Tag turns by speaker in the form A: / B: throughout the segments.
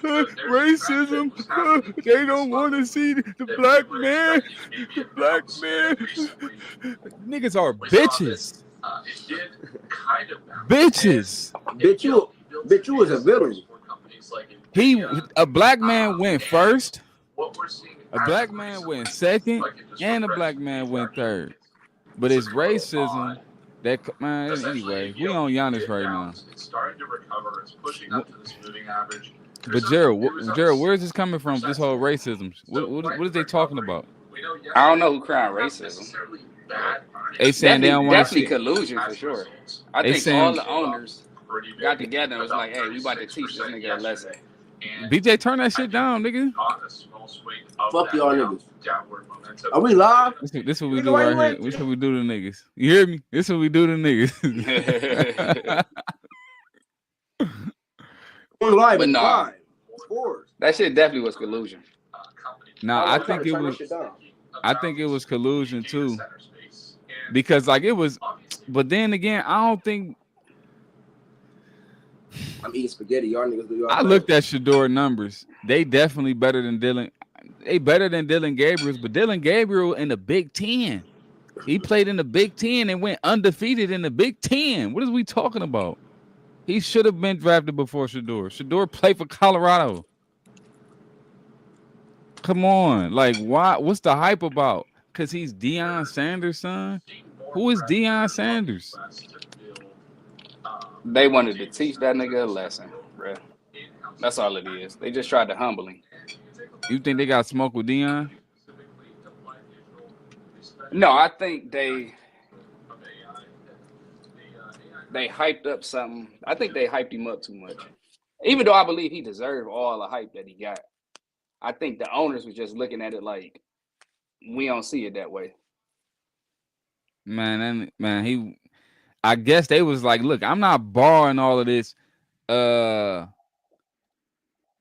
A: Racism. They don't want to see the black man. The black man. Niggas are bitches. Bitches.
B: Bitch, you was a villain.
A: A black man went first, a black man went second, and a black man went third. But it's racism that man. Anyway, we on Giannis right now. But Gerald, where is this coming from? This whole racism. What is they talking about?
C: I don't know who crying racism.
A: They saying they don't want to
C: definitely
A: see
C: collusion for sure. I think all the owners got together and was like, "Hey, we about to teach this nigga a lesson."
A: BJ, turn that shit down, nigga.
B: Fuck y'all niggas. Are we live?
A: This what we do right here. This what we do to niggas. You hear me? This what we do to niggas.
B: We're live,
C: but
B: no,
C: that shit definitely was collusion.
A: Nah, I think it was. I think it was collusion too, because like it was. But then again, I don't think.
B: I'm eating spaghetti. Y'all niggas do y'all.
A: I looked at Shedeur numbers. They definitely better than Dylan. They better than Dylan Gabriel's, but Dylan Gabriel in the Big Ten. He played in the Big Ten and went undefeated in the Big Ten. What is we talking about? He should have been drafted before Shedeur. Shedeur played for Colorado. Come on. Like, why? What's the hype about? Because he's Deion Sanders' son? Who is Deion Sanders?
C: They wanted to teach that nigga a lesson, bro. That's all it is. They just tried to humble him.
A: You think they got smoke with Deion?
C: No, I think they hyped up something. I think they hyped him up too much. Even though I believe he deserved all the hype that he got. I think the owners was just looking at it like, we don't see it that way.
A: I guess they was like, look, I'm not borrowing all of this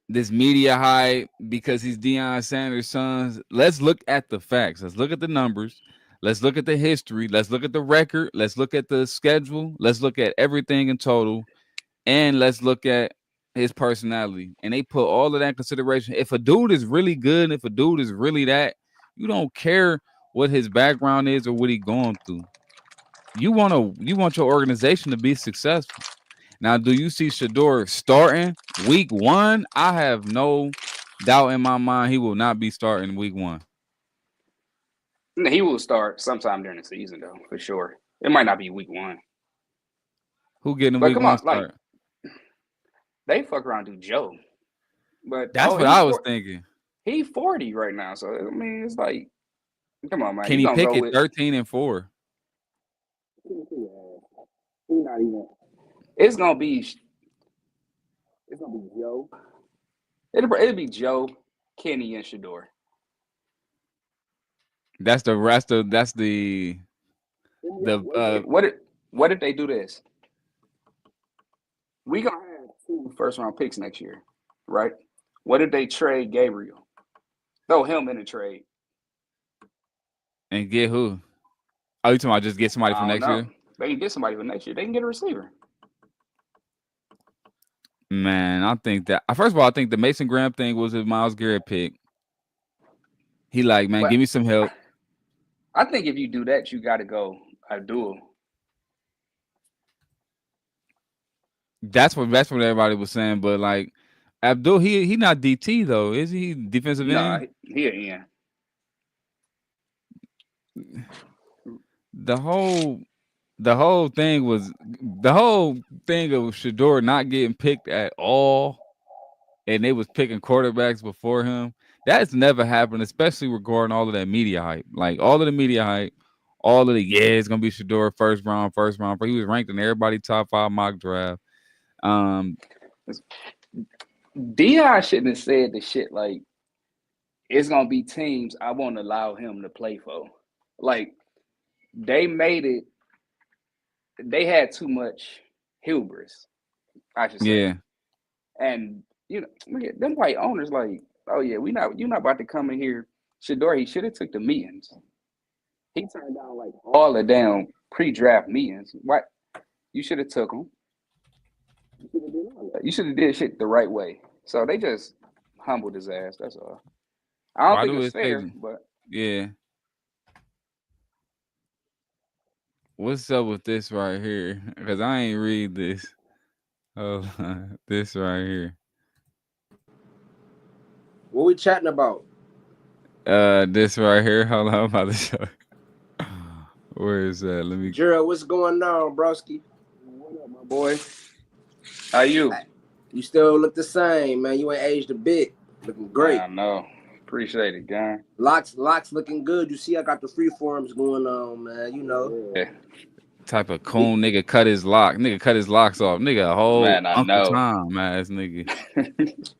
A: this media hype because he's Deion Sanders' son. Let's look at the facts. Let's look at the numbers. Let's look at the history. Let's look at the record. Let's look at the schedule. Let's look at everything in total. And let's look at his personality. And they put all of that in consideration. If a dude is really good, and if a dude is really that, you don't care what his background is or what he's going through. You want your organization to be successful. Now, do you see Shedeur starting week 1? I have no doubt in my mind he will not be starting week 1.
C: He will start sometime during the season, though, for sure. It might not be week 1.
A: Who getting the week 1 start?
C: Like, they fuck around to Joe. But
A: that's what I was thinking.
C: He's 40 right now, so I mean, it's like, come on, man.
A: Can he pick it 13-4?
C: He's not even. It's gonna be Joe. It'll be Joe, Kenny, and Shedeur.
A: That's the
C: what if they do this? We gonna have 2 first-round picks next year, right? What if they trade Gabriel? Throw him in a trade.
A: And get who? Oh, you talking about just get somebody for next year?
C: They can get somebody for next year. They can get a receiver.
A: Man, I think that first of all, I think the Mason Graham thing was a Myles Garrett pick. He like, man, give me some help.
C: I think if you do that, you got to go Abdul.
A: That's what everybody was saying, but like Abdul, he not DT though, is he? Defensive end?
C: Nah, he an
A: end. The whole thing of Shedeur not getting picked at all, and they was picking quarterbacks before him. That's never happened, especially regarding all of that media hype. Like all of the media hype, all of the it's gonna be Shedeur first round. He was ranked in everybody top 5 mock draft.
C: Deion shouldn't have said the shit like it's gonna be teams I won't allow him to play for. Like they made it. They had too much hubris, I should say.
A: Yeah.
C: And them white owners like, oh yeah, you're not about to come in here. Shedeur, he should have took the meetings. He turned down like all the damn pre-draft meetings. What? You should have took them. You should have did shit the right way. So they just humbled his ass. That's all. I don't
A: Why
C: think
A: do
C: it's
A: it say?
C: fair, but
A: Yeah. What's up with this right here? Because I ain't read this. Oh, this right here.
B: What we chatting about?
A: This right here. Hold on, I'm about to show you. Where is that? Let me.
B: Gerald, what's going on, broski?
C: what up, my boy? How you?
B: You still look the same, man. You ain't aged a bit. Looking
C: Man,
B: great.
C: I know. Appreciate it, guy.
B: Locks looking good. You see, I got the free forms going on, man. You know.
C: Yeah.
A: Type of coon nigga cut his lock. Nigga cut his locks off. Nigga a whole
C: Man, I
A: Uncle
C: know.
A: Tom ass nigga.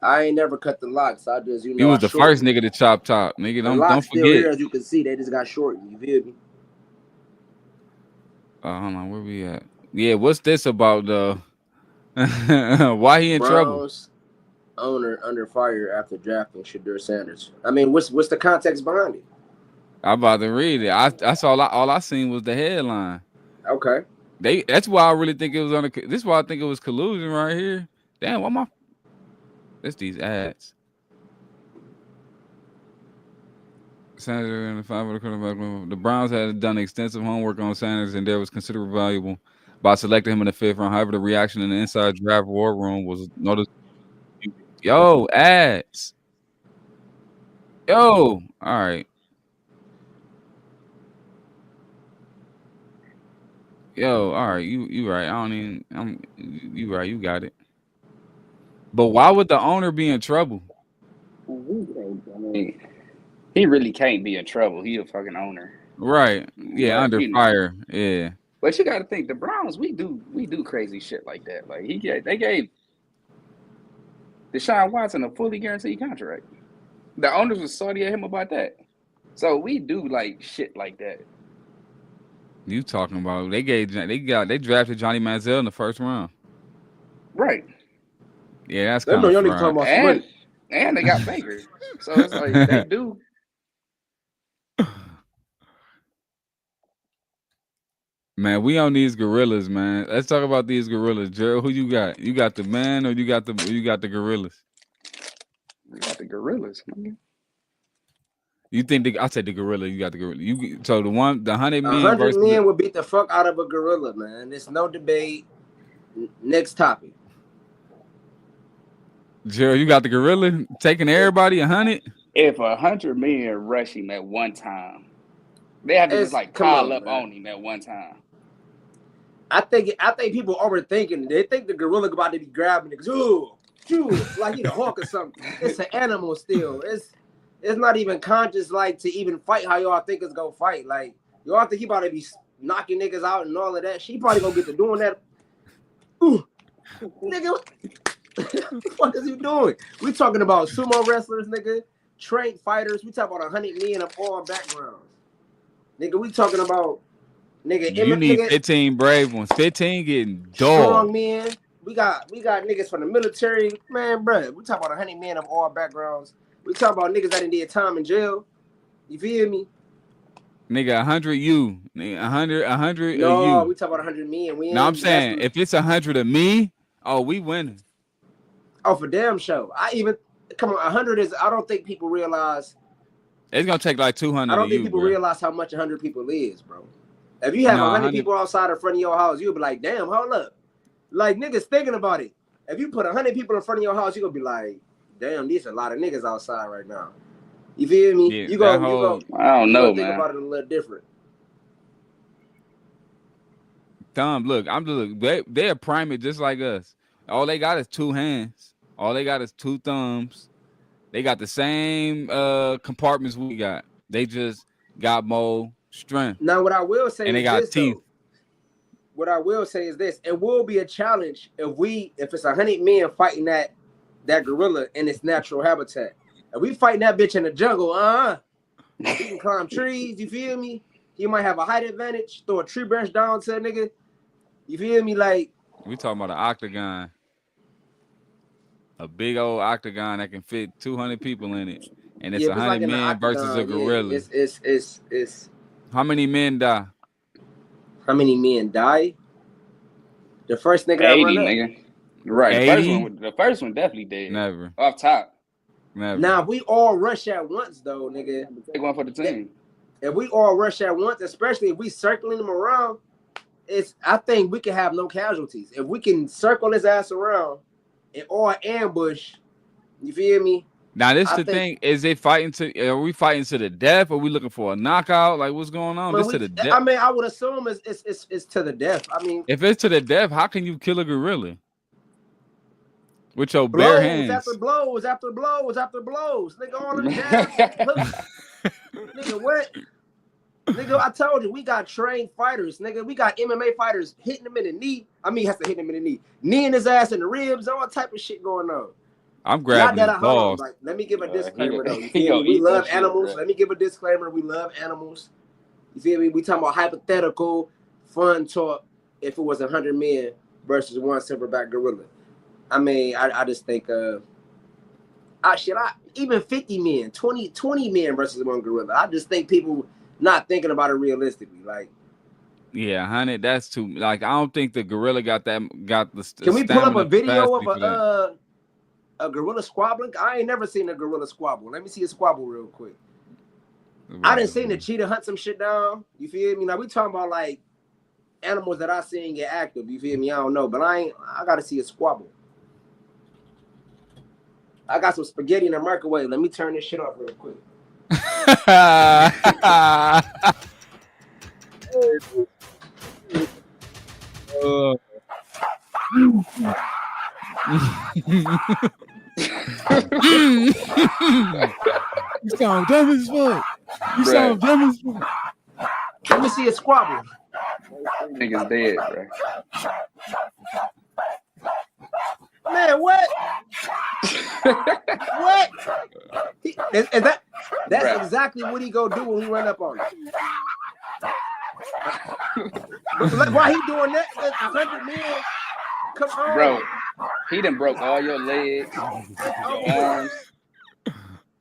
B: I ain't never cut the locks. I just,
A: He
B: I
A: was the first
B: shortened.
A: nigga to chop top. Nigga,
B: The
A: don't
B: lock's still
A: forget.
B: here, as you can see. They just got shortened. You feel me?
A: Hold on, where we at? Yeah, what's this about though? Why he in trouble?
B: Browns owner under fire after drafting Shedeur Sanders. I mean, what's the context behind it?
A: I'm about to read it. I saw all I seen was the headline.
B: Okay.
A: That's why I really think it was this is why I think it was collusion right here. Damn, why my it's these ads. Sanders and the five of the quarterback. The Browns had done extensive homework on Sanders, and there was considered valuable by selecting him in the 5th round. However, the reaction in the inside draft war room was noticed. Yo, ads. Yo, all right. Yo, all right. You right. I don't even. You right. You got it. But why would the owner be in trouble?
C: I mean, he really can't be in trouble. He a fucking owner.
A: Right. Yeah,
C: But
A: under fire. Yeah.
C: But you got to think the Browns. We do crazy shit like that. Like they gave Deshaun Watson a fully guaranteed contract. The owners was salty at him about that. So we do like shit like that.
A: You talking about they drafted Johnny Manziel in the 1st round.
C: Right.
A: Yeah, that's
B: They
A: kind
B: know
A: of
B: y'all niggas talking
A: fried.
B: about some
C: And they got Baker. So it's like they do.
A: Man, we on these gorillas, man. Let's talk about these gorillas. Gerald, who you got? You got the man or you got the gorillas?
C: We got the gorillas. Man.
A: You think I said the gorilla, you got the gorilla. So the 100 men
B: 100
A: versus
B: men would beat the fuck out of a gorilla, man. There's no debate. Next topic.
A: Gerald, you got the gorilla taking everybody 100?
C: If 100 men rush him at one time, they have to just like pile up on him at one time.
B: I think people overthinking. They think the gorilla about to be grabbing niggas. Ooh, like he the hawk or something. It's an animal still. It's not even conscious like to even fight how y'all think it's gonna fight. Like y'all think he about to be knocking niggas out and all of that. She probably gonna get to doing that. Ooh, nigga, what the fuck is you doing? We talking about sumo wrestlers, nigga, trained fighters. We talking about 100 men of all backgrounds. Nigga, we talking about nigga.
A: You need
B: nigga,
A: 15 brave ones. 15 getting
B: strong
A: dog.
B: men. We got niggas from the military, man, bro. We talk about 100 men of all backgrounds. We talk about niggas that did time in jail. You feel me?
A: Nigga, 100 you. Nigga, 100
B: No,
A: of you.
B: we talk about 100 men. We
A: No, I'm saying if it's 100 of me, oh, we winning.
B: Oh, for damn sure. Come on, 100 is. I don't think people realize.
A: It's gonna take like 200.
B: I don't think
A: you,
B: people
A: bro.
B: realize how much 100 people is, bro. If you have 100 people outside in front of your house, you'll be like, damn, hold up. Like niggas thinking about it. If you put 100 people in front of your house, you're gonna be like, damn, these are a lot of niggas outside right now. You feel me?
A: Yeah,
B: you go.
C: I don't know,
B: think
C: man.
B: about it a little different.
A: Tom, look, they're primate just like us. All they got is 2 hands. All they got is 2 thumbs. They got the same compartments we got. They just got more strength.
B: Now, what I will say
A: and they
B: is
A: got
B: this,
A: teeth.
B: though. What I will say is this: it will be a challenge if it's 100 men fighting that gorilla in its natural habitat. If we fighting that bitch in the jungle, he can climb trees. You feel me? He might have a height advantage. Throw a tree branch down to a nigga. You feel me? Like
A: we talking about an octagon, a big old octagon that can fit 200 people in it, and it's 100 like men versus a gorilla.
B: It's.
A: How many men die?
B: How many men die? The first nigga
C: 80,
B: that run up.
C: nigga. Right.
A: 80?
C: The first one definitely dead.
A: Never.
C: Off top.
A: Never.
B: Now, if we all rush at once, though, nigga,
C: Take one for the team.
B: if we all rush at once, especially if we circling them around, I think we can have no casualties. If we can circle his ass around and all ambush, you feel me?
A: Now this
B: I
A: the
B: think,
A: thing: is they fighting to? Are we fighting to the death? Or are we looking for a knockout? Like what's going on? This to the death.
B: I mean, I would assume it's to the death. I mean,
A: If it's to the death, how can you kill a gorilla with your bare
B: blows after
A: hands?
B: blows after blows after blows. Nigga, all them jabs. Nigga, what? Nigga, I told you, we got trained fighters. Nigga, we got MMA fighters hitting him in the knee. I mean, he has to hit him in the knee. Kneeing his ass in the ribs, all type of shit going on.
A: I'm grabbing his
B: Hold on,
A: balls.
B: like, let me give a disclaimer, though. You
C: He
B: feel me? We
C: eat
B: love
C: that
B: animals.
C: shit,
B: Let me give a disclaimer. We love animals. You feel me? We talking about hypothetical, fun talk if it was 100 men versus one silverback gorilla. I mean, I just think, even 50 men, 20 men versus one gorilla. I just think people not thinking about it realistically. Like,
A: Yeah, 100. That's too. Like I don't think the gorilla got the.
B: can we pull up a video of
A: capacity
B: a gorilla squabbling? I ain't never seen a gorilla squabble. Let me see a squabble real quick. I didn't see the cheetah hunt some shit down. You feel me? Now we talking about like animals that I seen get active. You feel me? I don't know, but I gotta see a squabble. I got some spaghetti in the microwave. Let me turn this shit off real quick.
A: You sound dumb as fuck. You sound dumb as fuck.
B: Let me see a squabble.
C: Niggas dead, bro.
B: Man, what? What? That's exactly what he go do when we run up on him. Why he doing that? 100 men. Come on,
C: bro. He done broke all your legs, your arms.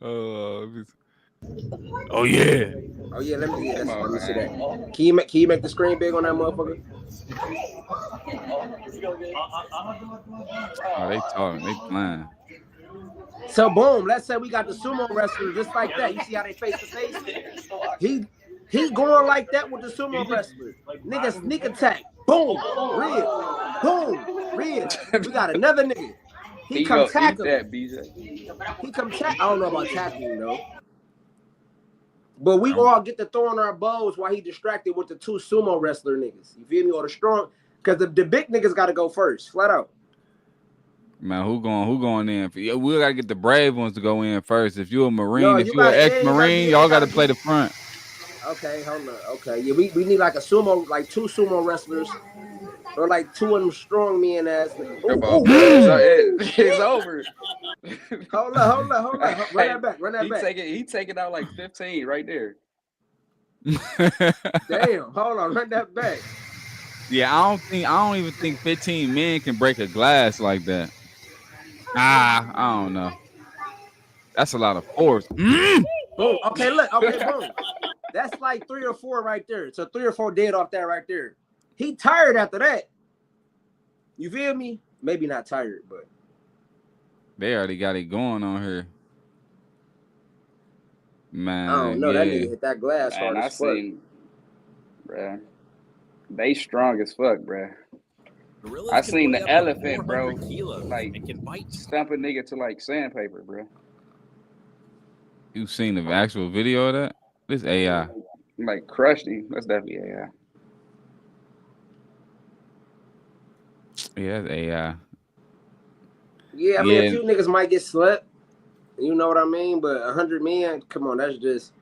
A: Oh yeah.
B: Oh yeah, let me see that. Can you make the screen big on that motherfucker?
A: Oh, they talking, they playing.
B: So boom, let's say we got the sumo wrestler just like that. You see how they face to face? He going like that with the sumo wrestler. Nigga sneak attack. Boom, rib. Boom, rib. We got another nigga. He come tackle. He come tackle. I don't know about tackling though. But we all get to throwing our bows while he distracted with the two sumo wrestler niggas. You feel me? Or the strong, because the big niggas got to go first, flat out.
A: Man, who going in? We gotta get the brave ones to go in first. If you're a Marine, if you're an ex-Marine, y'all gotta play the front.
B: Okay, hold on. Okay, yeah, we need like a sumo, like two sumo wrestlers, or like two of them strong men ass.
C: It's over.
B: Hold on. Run that back.
C: He taking out like 15 right there.
B: Damn, hold on, run that back.
A: Yeah, I don't even think 15 men can break a glass like that. I don't know. That's a lot of force.
B: Boom. Okay, look. Okay, boom. That's like 3 or 4 right there. So 3 or 4 dead off that right there. He tired after that. You feel me? Maybe not tired, but
A: they already got it going on here. Man,
B: I don't know. That nigga hit that glass hard as fuck.
C: Bruh. They strong as fuck, bruh. I seen the elephant, bro. Like stump a nigga to like sandpaper, bro.
A: You seen the actual video of that? This AI.
C: Like crushed him. That's definitely AI.
A: Yeah, that's AI.
B: Yeah, I mean, a few niggas might get slept. You know what I mean? But 100 men, come on, that's just.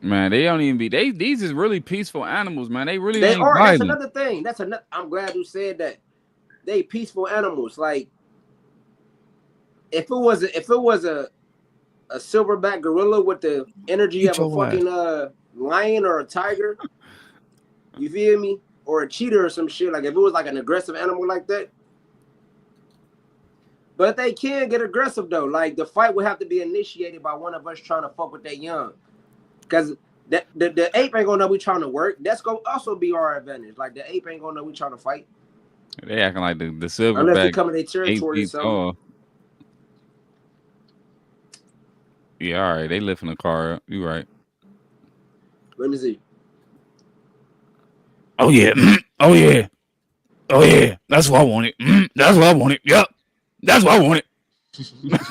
A: Man, they don't even be. These is really peaceful animals, man. They really ain't
B: are.
A: violent.
B: That's another thing. I'm glad you said that. They peaceful animals. Like, if it was a silverback gorilla with the energy of a fucking lion or a tiger, you feel me? Or a cheetah or some shit. Like if it was like an aggressive animal like that. But they can get aggressive though. Like the fight would have to be initiated by one of us trying to fuck with that young. Because That the ape ain't gonna know we trying to work. That's gonna also be our advantage. Like the ape ain't gonna know we trying to fight
A: They acting like the
B: unless they
A: silverback
B: come in their
A: eight
B: territory or
A: feet
B: something.
A: tall. Yeah, all right. They lifting the car up. You right.
B: Let me see.
A: Oh yeah. Oh yeah. Oh yeah. That's what I wanted. That's what I wanted. Yep. That's what I wanted.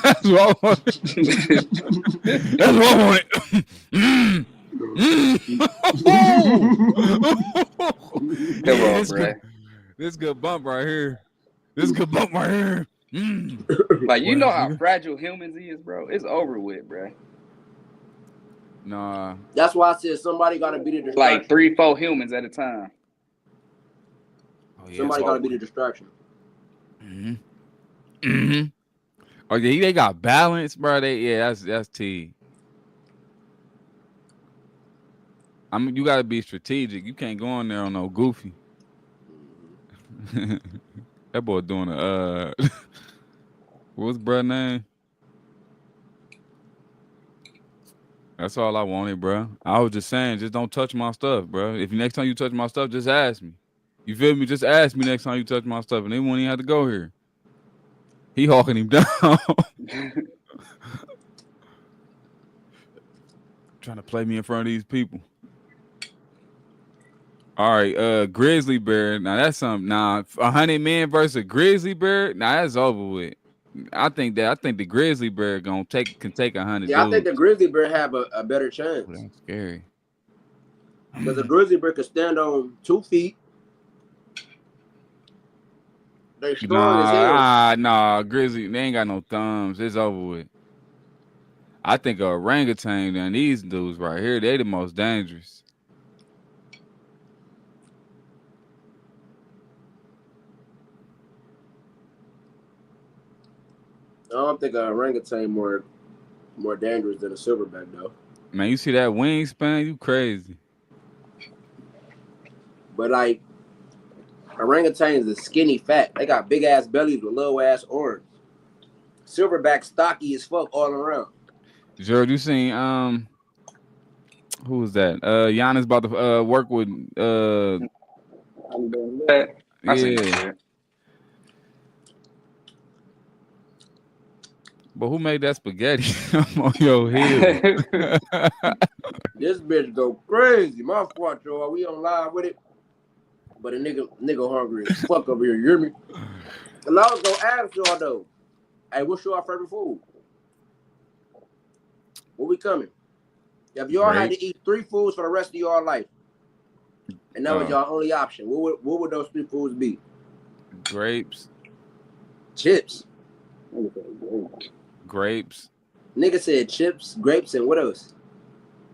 A: That's what I wanted. That's what I wanted.
C: Come
A: Yeah,
C: on, bro.
A: this good bump right here. This good bump right here.
C: Like, you
A: What
C: know
A: else,
C: how
A: nigga?
C: fragile humans is, bro. It's over with, bro.
A: Nah.
B: That's why I said somebody gotta be the
C: Like
B: distraction.
C: 3-4 humans at a time.
A: Oh yeah.
B: Somebody gotta be the distraction.
A: Oh yeah, they got balance, bro. That's T. I mean, you gotta be strategic. You can't go in there on no goofy. That boy doing a what's bruh name? That's all I wanted, bro. I was just saying, just don't touch my stuff, bro. If next time you touch my stuff, just ask me. You feel me? Just ask me next time you touch my stuff, and they won't even have to go here. He hawking him down, trying to play me in front of these people. All right, grizzly bear. Now that's something. Now 100 men versus a grizzly bear. Now that's over with. I think the grizzly bear can take 100
B: Yeah, I think
A: dudes.
B: the grizzly bear have a better
A: Oh,
B: chance
A: that's scary.
B: because the grizzly bear can stand on 2 feet. They strong as hell.
A: Nah, grizzly. They ain't got no thumbs. It's over with. I think a orangutan and these dudes right here, they the most dangerous.
B: I don't think an orangutan more dangerous than a silverback though.
A: Man, you see that wingspan? You crazy.
B: But like orangutans is skinny fat. They got big ass bellies with little ass arms. Silverback stocky as fuck all around.
A: Jared, you seen who was that? Giannis about to work with
C: I seen that
A: yeah.
C: shit.
A: But who made that spaghetti? I'm on your head.
B: This bitch go crazy. My fault, y'all. We on live with it. But a nigga hungry as fuck over here. You hear me? And I was gonna ask y'all though. Hey, what's your favorite food? What we coming? If y'all had
A: Grape.
B: to eat 3 foods for the rest of your life, and that was
A: Uh,
B: your only option, what would those 3 foods be?
A: grapes.
B: Chips.
A: Grapes.
B: Nigga said chips, grapes, and what else?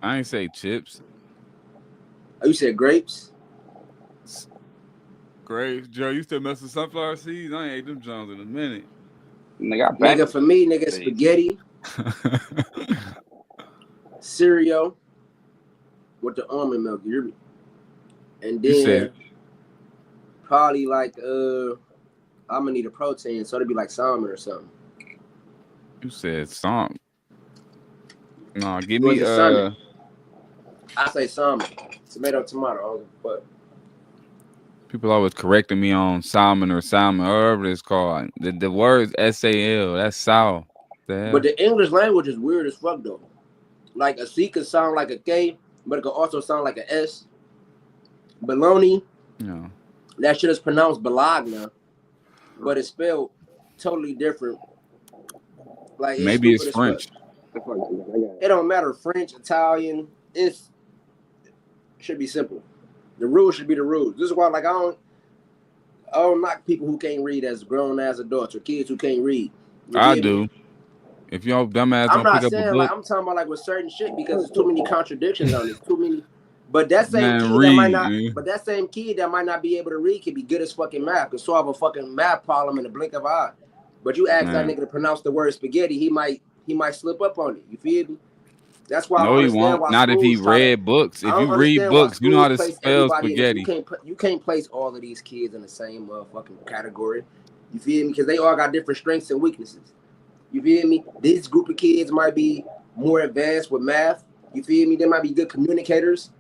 A: I ain't say chips.
B: Oh, you said grapes?
A: Grapes. Joe, you still mess with sunflower seeds? I ain't ate them Jones in a minute.
C: Nigga, I back
B: Nigga, for me, nigga,
C: these.
B: spaghetti, cereal with the almond milk, you hear me? And
A: You said
B: then probably like I'm gonna need a protein, so it'd be like salmon or something.
A: some. No, give
B: Was
A: me
B: it salmon? I say salmon. Tomato, tomato, but
A: people always correcting me on salmon or salmon, however it's called. The word's SAL. That's sow. The hell?
B: but the English language is weird as fuck though. Like a C could sound like a K, but it could also sound like a S. Bologna,
A: No.
B: that shit is pronounced Bologna, but it's spelled totally different. Like it's
A: Maybe it's
B: stupid as fuck.
A: French.
B: It don't matter French, Italian. It should be simple. The rules should be the rules. This is why, like, I don't knock people who can't read as grown as adults or kids who can't read. You
A: I
B: get me?
A: do. If your dumbass
B: I'm
A: don't pick
B: not
A: up a
B: saying like
A: book,
B: I'm talking about like with certain shit because there's too many contradictions on it. Too many. But that same
A: man,
B: kid that might
A: read.
B: not,
A: Man.
B: but that same kid that might not be able to read can be good as fucking math, can solve a fucking math problem in the blink of an eye. But you ask that
A: Man.
B: nigga to pronounce the word spaghetti, he might slip up on it. You feel me? That's why I
A: No,
B: don't
A: he
B: understand
A: won't.
B: why
A: Not if he
B: schools try to.
A: read books.
B: I
A: If
B: don't
A: you read
B: understand why
A: books, you know how
B: schools
A: to
B: place
A: spell
B: everybody in.
A: spaghetti.
B: You can't place all of these kids in the same motherfucking category. You feel me? Because they all got different strengths and weaknesses. You feel me? This group of kids might be more advanced with math, You feel me? They might be good communicators.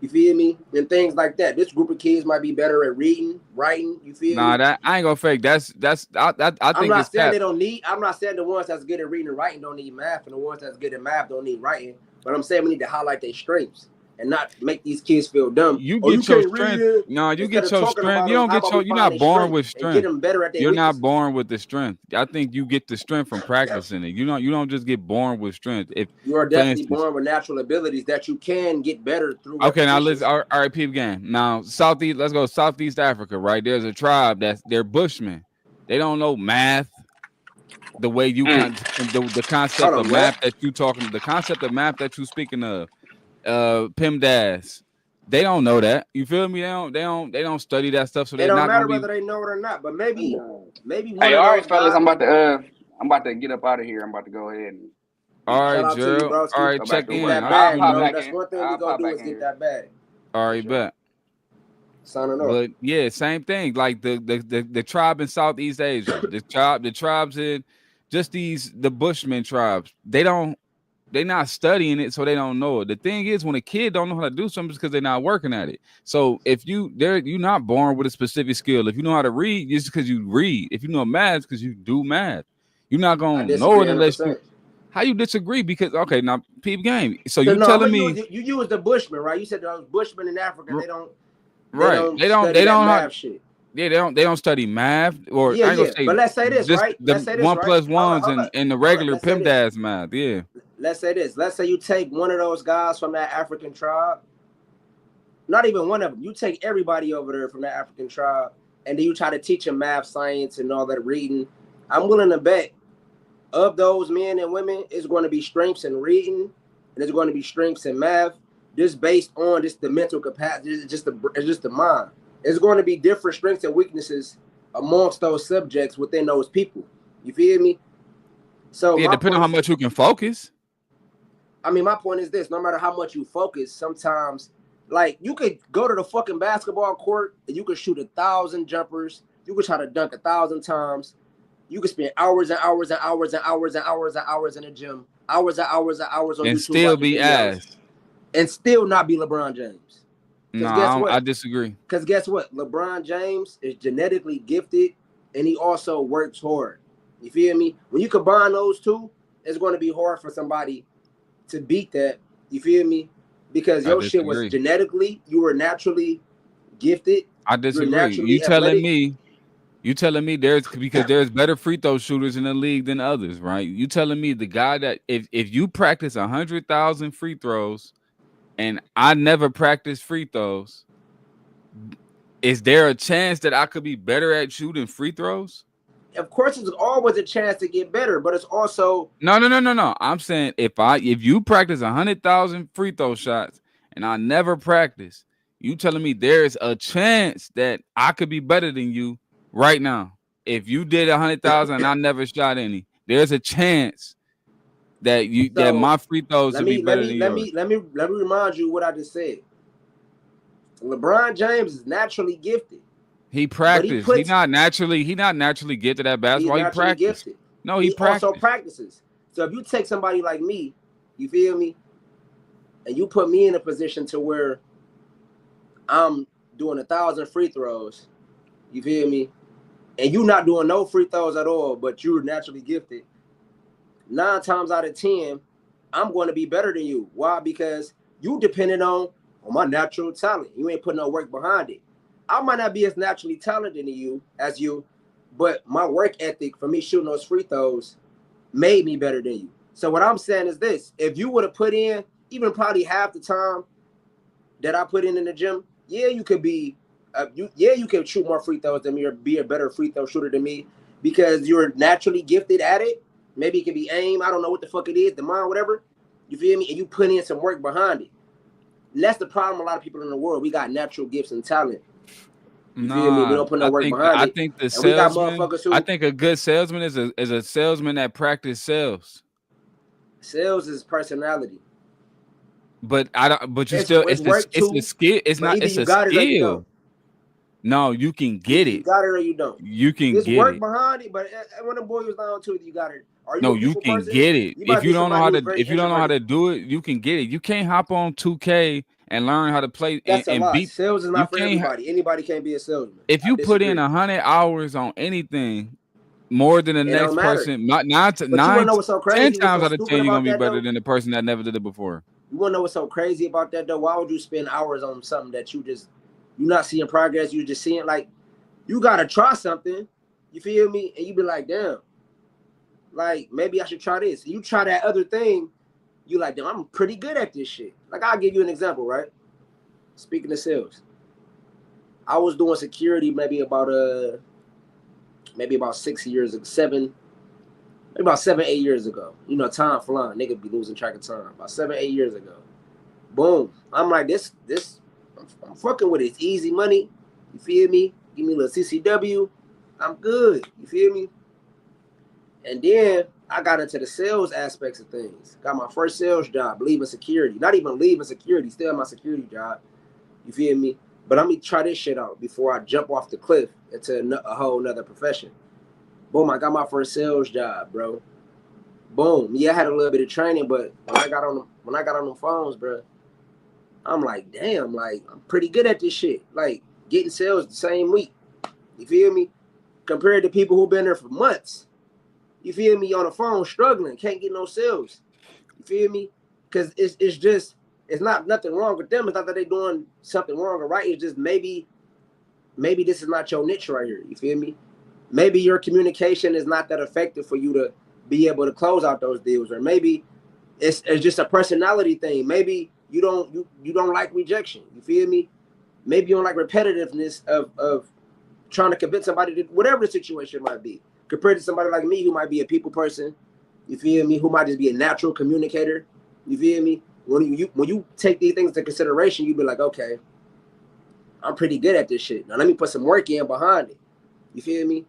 B: You feel me? And things like that. This group of kids might be better at reading, writing. You feel
A: Nah,
B: me?
A: that I ain't gonna fake. I
B: I'm
A: think
B: not
A: it's
B: saying
A: cap.
B: they don't need. I'm not saying the ones that's good at reading and writing don't need math, and the ones that's good at math don't need writing. But I'm saying we need to highlight their strengths and not make these kids feel dumb.
A: You
B: Oh, you
A: get your
B: can't read
A: strength.
B: it.
A: No, you
B: Instead
A: get
B: of
A: your
B: talking
A: strength.
B: about
A: You
B: them,
A: don't
B: how
A: get
B: about we
A: your. You're
B: find
A: not
B: their
A: born
B: strengths
A: with
B: and get
A: strength.
B: them better at their
A: You're not
B: weaknesses?
A: born with the strength. I think you get the strength from practicing it. You don't just get born with strength. If,
B: You are
A: for
B: definitely
A: instance,
B: born with natural abilities that you can get better through
A: okay, now let's
B: repetitions.
A: all right, peep game. Now Southeast, let's go Southeast Africa, right? There's a tribe that's they're Bushmen. They don't know math the way you
C: Mm.
A: the concept
B: Hold
A: of
B: on, what?
A: math that you talking, the concept of math that you speaking of, PIMDAS. They don't know that. You feel me? They don't study that stuff, so
B: It
A: they're
B: don't
A: not gonna
B: matter
A: be
B: whether they know it or not, but maybe one
C: Hey,
B: of
C: all right,
B: those
C: fellas,
B: guys.
C: I'm about to get up out of here. I'm about to go ahead and
A: all
C: you
B: Shout
A: right,
B: out to you,
A: Gerald. All
B: broski.
A: right,
C: go back
A: check
C: to
B: Get
C: work.
A: in.
B: that
C: I'll
B: bag,
C: pop
B: bro.
C: back
B: That's
C: in.
B: one thing we
C: I'll
B: gonna
C: pop
B: do
C: back
B: is
C: in
B: get
C: here.
B: that bag.
A: All
C: For
A: right,
C: sure.
A: bet.
B: Signing off.
A: But yeah, same thing. Like the tribe in Southeast Asia, the tribes in just the Bushmen tribes. They're not studying it, so they don't know it. The thing is, when a kid don't know how to do something, it's because they're not working at it. So if you're not born with a specific skill. If you know how to read, it's because you read. If you know math, it's because you do math. You're not
B: I
A: gonna know
B: disagree
A: it unless you.
B: 100%.
A: How you disagree? Because okay, now peep game. So
B: Cause
A: you
B: no, I'm
A: telling
B: gonna use
A: me
B: you. You use the Bushmen, right? You said those Bushmen in Africa.
A: r-
B: They
A: right?
B: don't
A: They don't.
B: study
A: They
B: that
A: don't.
B: math shit.
A: Yeah, they don't study math, or
B: Yeah,
A: I ain't gonna
B: yeah.
A: say
B: But let's say this,
A: just
B: right?
A: the
B: Let's say this,
A: one
B: right?
A: plus
B: Hold up,
A: ones
B: hold
A: and
B: up,
A: the
B: hold up.
A: regular
B: Let's say this.
A: PIMDAS math. Yeah,
B: Let's say this. Let's say you take one of those guys from that African tribe. Not even one of them. You take everybody over there from that African tribe, and then you try to teach them math, science, and all that reading. I'm willing to bet of those men and women, it's going to be strengths in reading, and it's going to be strengths in math. Just based on just the mental capacity, it's just the mind. It's going to be different strengths and weaknesses amongst those subjects within those people. You feel me? So
A: yeah.
B: my
A: Depending on
B: point
A: how
B: is
A: much
B: this.
A: you can focus.
B: My point is this: no matter how much you focus, sometimes, like you could go to the fucking basketball court and you could shoot 1,000 jumpers. You could try to dunk 1,000 times. You could spend hours and hours and hours and hours and hours and hours in the gym, hours and hours and hours on
A: And
B: YouTube
A: still
B: watching
A: be
B: videos,
A: ass.
B: and still not be LeBron James.
A: No,
B: Because guess
A: I
B: what?
A: disagree.
B: Because guess what? LeBron James is genetically gifted, and he also works hard. You feel me? When you combine those two, it's going to be hard for somebody to beat that. You feel me? Because
A: I
B: your shit was
A: disagree.
B: genetically, you were naturally gifted,
A: I
B: you're
A: disagree.
B: naturally athletic.
A: You telling me there's because there's better free throw shooters in the league than others, right? You telling me the guy that if you practice 100,000 free throws and I never practice free throws, is there a chance that I could be better at shooting free throws?
B: Of course, there's always a chance to get better, but it's also
A: No. I'm saying if you practice 100,000 free throw shots and I never practice, you telling me there's a chance that I could be better than you right now. If you did 100,000 and I never shot any, there's a chance that
B: so.
A: my free throws
B: Let
A: would be
B: me let
A: better
B: me
A: than
B: let
A: yours.
B: me let me let me remind you what I just said. LeBron James is naturally gifted,
A: He
B: but he
A: practiced.
B: puts
A: He not naturally gifted at
B: he's
A: basketball. He
B: naturally
A: practiced.
B: gifted.
A: No, he
B: He also
A: practiced.
B: practices. So if you take somebody like me, you feel me, and you put me in a position to where I'm doing 1,000 free throws, you feel me, and you not doing no free throws at all, but you're naturally gifted. 9 times out of 10, I'm going to be better than you. Why? Because you depended on my natural talent. You ain't putting no work behind it. I might not be as naturally talented as you, but my work ethic for me shooting those free throws made me better than you. So what I'm saying is this: if you would have put in even probably half the time that I put in the gym, yeah, you could be, you could shoot more free throws than me or be a better free throw shooter than me because you're naturally gifted at it. Maybe it could be aim. I don't know what the fuck it is, the mind, whatever. You feel me? And you put in some work behind it. And that's the problem. A lot of people in the world, we got natural gifts and talent. You feel me? We
A: Nah,
B: don't put no work behind
A: I
B: it,
A: think the
B: and we got
A: salesman.
B: motherfuckers
A: I
B: who
A: think a good salesman is a salesman that practice sales.
B: sales is personality.
A: But I don't. But you
B: It's
A: still,
B: it's work
A: it's a
B: too,
A: skill. It's
B: but
A: not.
B: either
A: It's
B: you
A: a
B: got it or you
A: skill.
B: don't.
A: No, you can
B: Either
A: get
B: you
A: it.
B: got it or you don't.
A: You can
B: There's
A: get
B: work
A: it.
B: behind it, but when the boy was down to it, you got it. Are you
A: No,
B: a
A: you
B: people
A: can
B: person?
A: get it.
B: You
A: If
B: might
A: you
B: be
A: don't know
B: somebody
A: how
B: who's
A: to
B: very
A: if you don't know how
B: introverted.
A: to do it, you can get it. You can't hop on 2K and learn how to play
B: That's a
A: and
B: lie.
A: beat.
B: Sales is
A: You
B: not for
A: can't
B: everybody. Anybody can't be a salesman.
A: if
B: I
A: you put in
B: disagree.
A: 100 hours on anything more than the
B: It don't
A: next
B: matter.
A: person, not nine to
B: But you wanna
A: nine,
B: know what's so
A: 10
B: crazy? What's
A: times
B: so
A: out of
B: stupid
A: 10, you're gonna
B: about
A: be
B: that
A: better
B: though?
A: than the person that never did it before.
B: You wanna know what's so crazy about that though? Why would you spend hours on something that you're not seeing progress? You just seeing like you gotta try something. You feel me? And you be like, damn, like maybe I should try this. You try that other thing. You like, damn, I'm pretty good at this shit. Like I'll give you an example, right? Speaking of sales, I was doing security maybe about 6 years ago, maybe about 7, 8 years ago. You know, time flying. Nigga be losing track of time. About 7, 8 years ago. Boom. I'm like, I'm fucking with it. It's easy money. You feel me? Give me a little CCW. I'm good. You feel me? And then I got into the sales aspects of things. Got my first sales job, leaving security. Not even leaving security, still my security job. You feel me? But let me try this shit out before I jump off the cliff into a whole nother profession. Boom, I got my first sales job, bro. Boom. Yeah, I had a little bit of training, but when I got on the phones, bro, I'm like, damn, like I'm pretty good at this shit. Like getting sales the same week. You feel me? Compared to people who've been there for months. You feel me? On the phone, struggling, can't get no sales. You feel me? Because it's not nothing wrong with them. It's not that they're doing something wrong or right. It's just maybe this is not your niche right here. You feel me? Maybe your communication is not that effective for you to be able to close out those deals, or maybe it's just a personality thing. Maybe you don't like rejection. You feel me? Maybe you don't like repetitiveness of trying to convince somebody to whatever the situation might be. Compared to somebody like me who might be a people person, you feel me? Who might just be a natural communicator. You feel me? When you take these things into consideration, you be like, okay, I'm pretty good at this shit. Now let me put some work in behind it. You feel me?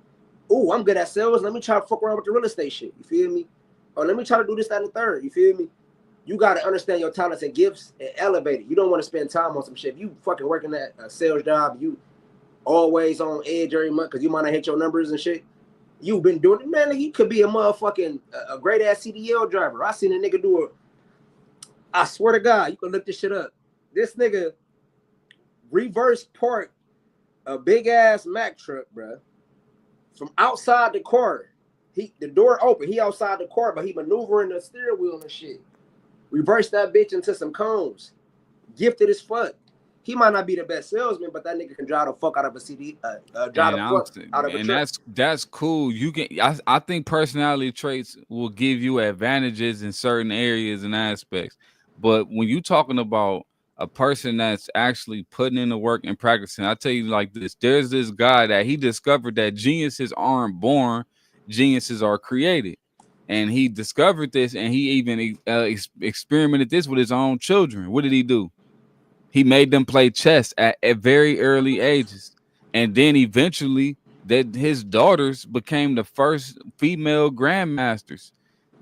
B: Oh, I'm good at sales. Let me try to fuck around with the real estate shit. You feel me? Or let me try to do this, that, and the third. You feel me? You got to understand your talents and gifts and elevate it. You don't want to spend time on some shit. If you fucking working at a sales job, you always on edge every month because you might not hit your numbers and shit. You've been doing it, man. You could be a motherfucking a great ass CDL driver. I seen a nigga do it. I swear to God, you can look this shit up. This nigga reverse parked a big ass Mack truck, bro, from outside the car. The door open. He outside the car, but he maneuvering the steering wheel and shit. Reverse that bitch into some cones. Gifted as fuck. He might not be the best salesman, but that nigga can drive the fuck out of a drive
A: And
B: the fuck out of a truck.
A: that's cool. You can I think personality traits will give you advantages in certain areas and aspects. But when you talking about a person that's actually putting in the work and practicing, I tell you like this: there's this guy that he discovered that geniuses aren't born, geniuses are created. And he discovered this, and he even experimented this with his own children. What did he do? He made them play chess at very early ages. And then eventually that his daughters became the first female grandmasters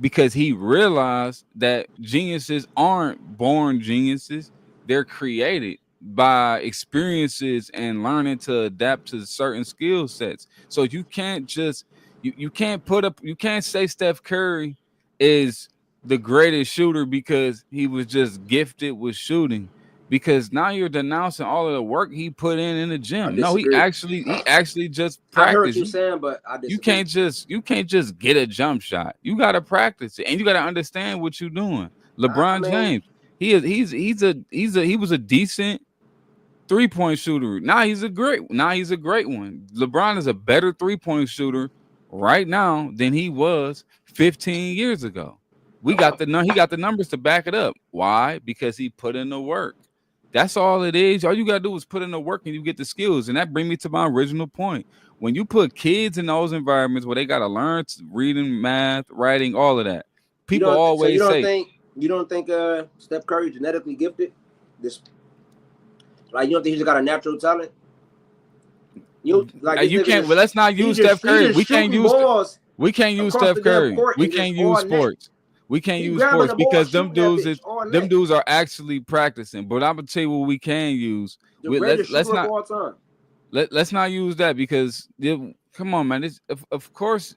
A: because he realized that geniuses aren't born geniuses. They're created by experiences and learning to adapt to certain skill sets. So you can't just you can't put up you can't say Steph Curry is the greatest shooter because he was just gifted with shooting, because now you're denouncing all of the work he put in the
B: I
A: gym. No,
B: disagree.
A: he actually just
B: I heard what
A: practiced.
B: you're saying, but I
A: You
B: disagree.
A: can't just get a jump shot. You got to practice it, and you got to understand what you're doing.
B: I
A: LeBron
B: mean,
A: James, he was a decent 3-point shooter. Now he's a great one. LeBron is a better 3-point shooter right now than he was 15 years ago. He got the numbers to back it up. Why? Because he put in the work. That's all it is. All you gotta do is put in the work and you get the skills. And that brings me to my original point. When you put kids in those environments where they gotta learn reading, math, writing, all of that,
B: you
A: people
B: don't. So
A: always say,
B: you don't think Steph Curry genetically gifted? This like you don't think he's got a natural talent? You like this
A: you
B: nigga
A: can't. Well,
B: just
A: let's not use Steph
B: he's
A: Curry.
B: just shooting balls
A: We can't use
B: across
A: Steph
B: the damn
A: Curry.
B: court
A: We
B: and just
A: can't use
B: all net.
A: sports. We can't
B: He
A: use
B: grabbing
A: sports
B: the ball,
A: because
B: shooting that bitch all
A: them
B: net.
A: dudes are actually practicing. But I'm gonna tell you what we can use.
B: The greatest
A: Let's
B: shooter of
A: not
B: all time.
A: let's not use that because come on, man. Of course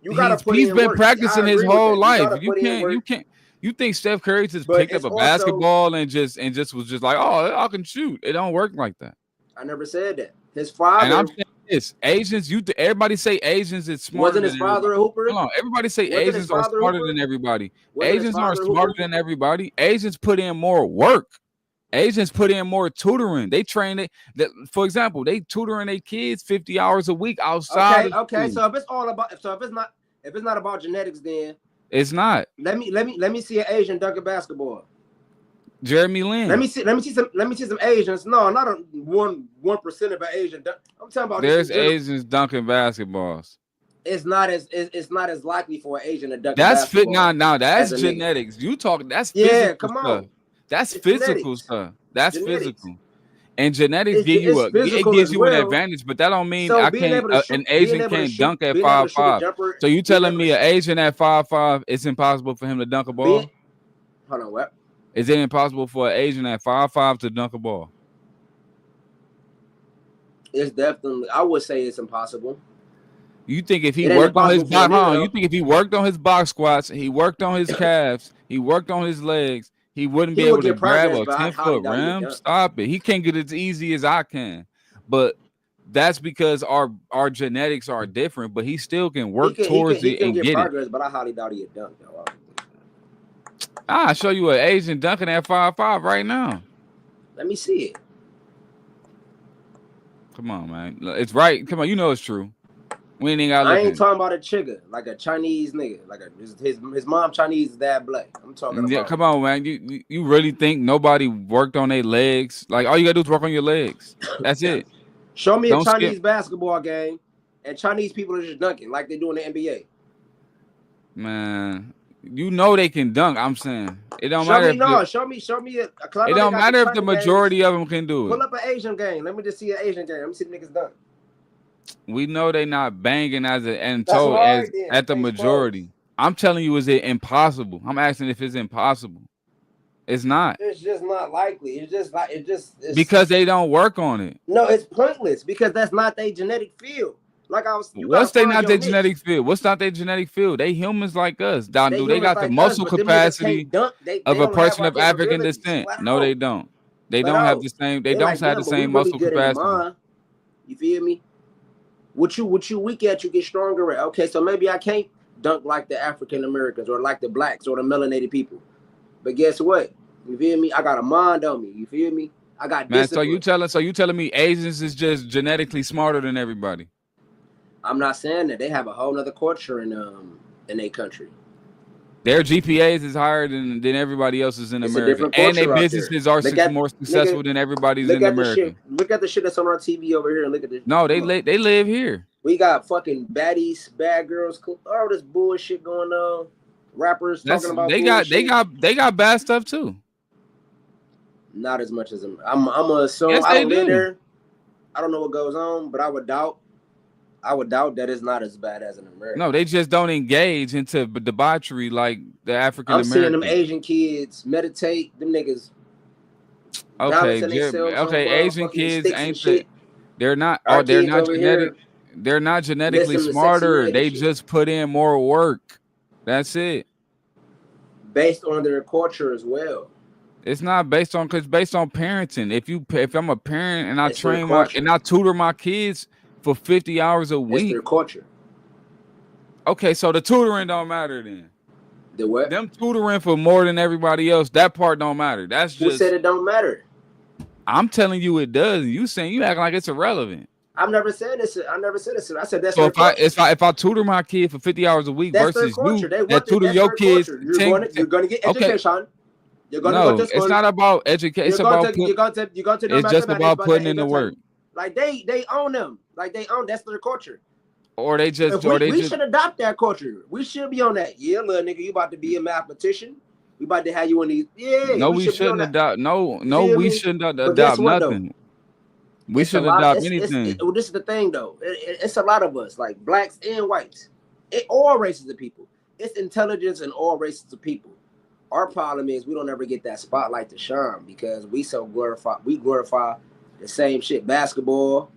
B: You gotta put
A: he's
B: in
A: been
B: work. I
A: practicing his
B: agree with
A: whole
B: that. You
A: life.
B: gotta put in work.
A: You think Steph Curry just
B: But
A: picked up
B: it's
A: a
B: also,
A: basketball and just was just like, oh, I can shoot. It don't work like that.
B: I never said that. His
A: And I'm
B: father
A: saying this: Asians, everybody say Asians is smarter
B: wasn't
A: than
B: his
A: everybody.
B: father a hooper.
A: Hold on, everybody say
B: Wasn't his
A: Asians are
B: father a
A: smarter
B: hooper.
A: than everybody.
B: Wasn't his
A: Asians aren't
B: father a
A: smarter
B: hooper.
A: than everybody. Asians put in more work. Asians put in more tutoring. They train it. For example, they tutoring their kids 50 hours a week outside of
B: Okay.
A: school.
B: So if it's all about, so if it's not about genetics, then
A: It's not.
B: let me see an Asian dunking basketball.
A: Jeremy Lin.
B: Let me see some Asians. No, not a 1% of an Asian. I'm talking about
A: There's
B: this in general.
A: Asians dunking basketballs.
B: It's not as likely for an Asian to dunk a
A: That's fit
B: basketball
A: now. That's
B: as a nigga.
A: genetics. You talk. That's
B: Yeah,
A: physical
B: come
A: stuff.
B: on.
A: That's
B: It's
A: physical
B: genetics.
A: stuff. That's
B: Genetics.
A: physical. And genetics
B: It's
A: it
B: physical
A: gives
B: as
A: you an
B: well.
A: advantage, but that don't mean
B: So
A: I
B: being
A: can't.
B: able to
A: An
B: shoot,
A: Asian can't dunk at
B: being able to shoot a
A: 5'5".
B: jumper.
A: So you
B: being
A: telling
B: able
A: me
B: to
A: an Asian at 5'5", it's impossible for him to dunk a ball?
B: Hold on, what?
A: Is it impossible for an Asian at 5'5" to dunk a ball?
B: It's definitely. I would say it's impossible.
A: You think if he
B: It ain't
A: worked on his
B: impossible for a
A: box,
B: nigga
A: you
B: though.
A: think if he worked on his box squats, he worked on his calves, he worked on his legs, he wouldn't be
B: He would
A: able to
B: get
A: grab
B: progress,
A: a
B: but I highly
A: 10-foot
B: doubt he would
A: rim?
B: dunk.
A: Stop it. He can't get it as easy as I can. But that's because our genetics are different, but he still can work towards
B: He
A: it
B: can
A: and
B: get
A: get it.
B: progress, but I highly doubt he'd dunk though.
A: I'll show you an Asian dunking at 5'5" right now.
B: Let me see it.
A: Come on, man. It's right. Come on, you know it's true. We ain't got to
B: I
A: look
B: ain't
A: at it.
B: talking about a chigga, like a Chinese nigga, like his mom Chinese, his dad black. I'm talking
A: Yeah,
B: about.
A: come on, man. You really think nobody worked on their legs? Like all you gotta do is work on your legs. That's it.
B: Show me a
A: Don't skip.
B: Chinese basketball game, and Chinese people are just dunking like they do in the NBA.
A: Man, you know they can dunk. I'm saying it don't
B: Show
A: matter
B: me
A: if
B: no. Show me. Cause I
A: it
B: know they
A: don't
B: got the
A: matter if the
B: China games.
A: majority of them can do
B: Pull
A: it.
B: up an Asian game. Let me just see an Asian game. Let me see the niggas dunk.
A: We know they not banging and
B: That's
A: told as
B: hard then.
A: at the
B: Case closed.
A: majority. I'm telling you, is it impossible? I'm asking if it's impossible. It's not
B: It's just not likely. It's just like it's
A: because they don't work on it.
B: no. It's pointless because that's not their genetic field. You gotta
A: What's they
B: find
A: not
B: your
A: their
B: niche.
A: genetic field? What's not their genetic field? They humans like us.
B: They
A: Do they
B: humans
A: got the
B: like us,
A: muscle
B: but them niggas
A: capacity
B: can't dunk. They
A: of a
B: don't have
A: person
B: our
A: of African
B: capabilities.
A: descent?
B: Flat
A: No,
B: out.
A: they don't. They
B: Flat
A: don't have
B: out.
A: the same. They
B: They
A: don't
B: like
A: have
B: them,
A: the
B: but we
A: same
B: really
A: muscle
B: good in the
A: capacity.
B: mind. You feel me? What you weak at, you get stronger at. Okay, so maybe I can't dunk like the African Americans or like the blacks or the melanated people. But guess what? You feel me? I got a mind on me. You feel me? I got
A: Man,
B: discipline.
A: so you telling me Asians is just genetically smarter than everybody?
B: I'm not saying that. They have a whole nother culture in their country.
A: Their GPAs is higher than everybody else's in
B: It's a
A: America,
B: different
A: and their
B: culture out there.
A: businesses are more successful
B: Nigga,
A: than everybody's
B: look
A: in
B: at the
A: America.
B: shit. Look at the shit that's on our TV over here and look at this.
A: No, they live here.
B: We got fucking baddies, bad girls, all this bullshit going on. Rappers talking about bullshit.
A: They got bad stuff too.
B: Not as much as I'm gonna assume.
A: Yes,
B: I
A: they
B: don't live
A: do.
B: there. I don't know what goes on, but I would doubt that it's not as bad as in America.
A: No, they just don't engage into debauchery like the African
B: I'm seeing them
A: Americans.
B: Asian kids meditate. Them niggas
A: Okay,
B: balancing themselves on
A: Asian
B: motherfucking
A: kids
B: sticks and
A: ain't the
B: shit.
A: they're not
B: Our
A: they're
B: kids
A: not
B: over
A: genetic.
B: here
A: They're not genetically
B: listen to sexy
A: smarter.
B: red and
A: They
B: shit.
A: just put in more work. That's it.
B: Based on their culture as well.
A: It's not based on parenting. If I'm a parent and I
B: It's their
A: train
B: culture.
A: and I tutor my kids for 50 hours a
B: It's
A: week.
B: their culture.
A: Okay, so the tutoring don't matter then.
B: The what?
A: Them tutoring for more than everybody else, that part don't matter. That's
B: Who
A: just
B: said it don't matter?
A: I'm telling you it does. You saying you acting like it's irrelevant.
B: I've never said this. I never said this. I said that's
A: So
B: their culture.
A: if I tutor my kid for 50 hours a week
B: That's their
A: versus
B: culture.
A: you
B: They
A: that
B: want
A: tutor
B: that's
A: your
B: their
A: kids
B: culture.
A: 10,
B: You're gonna get education.
A: Okay.
B: You're gonna go to school.
A: It's not about education. It's about
B: you're going to no
A: it's just about putting in the work.
B: Like they own them. Like they own that's their culture.
A: Or they just
B: We should adopt that culture. We should be on that. Yeah, little nigga, you about to be a mathematician. We about to have you in these. Yeah,
A: no, we shouldn't adopt. No, we shouldn't adopt nothing. We shouldn't adopt anything.
B: This is the thing, though. It's a lot of us, like blacks and whites, all races of people. It's intelligence in all races of people. Our problem is we don't ever get that spotlight to shine because we glorify The same shit. Basketball.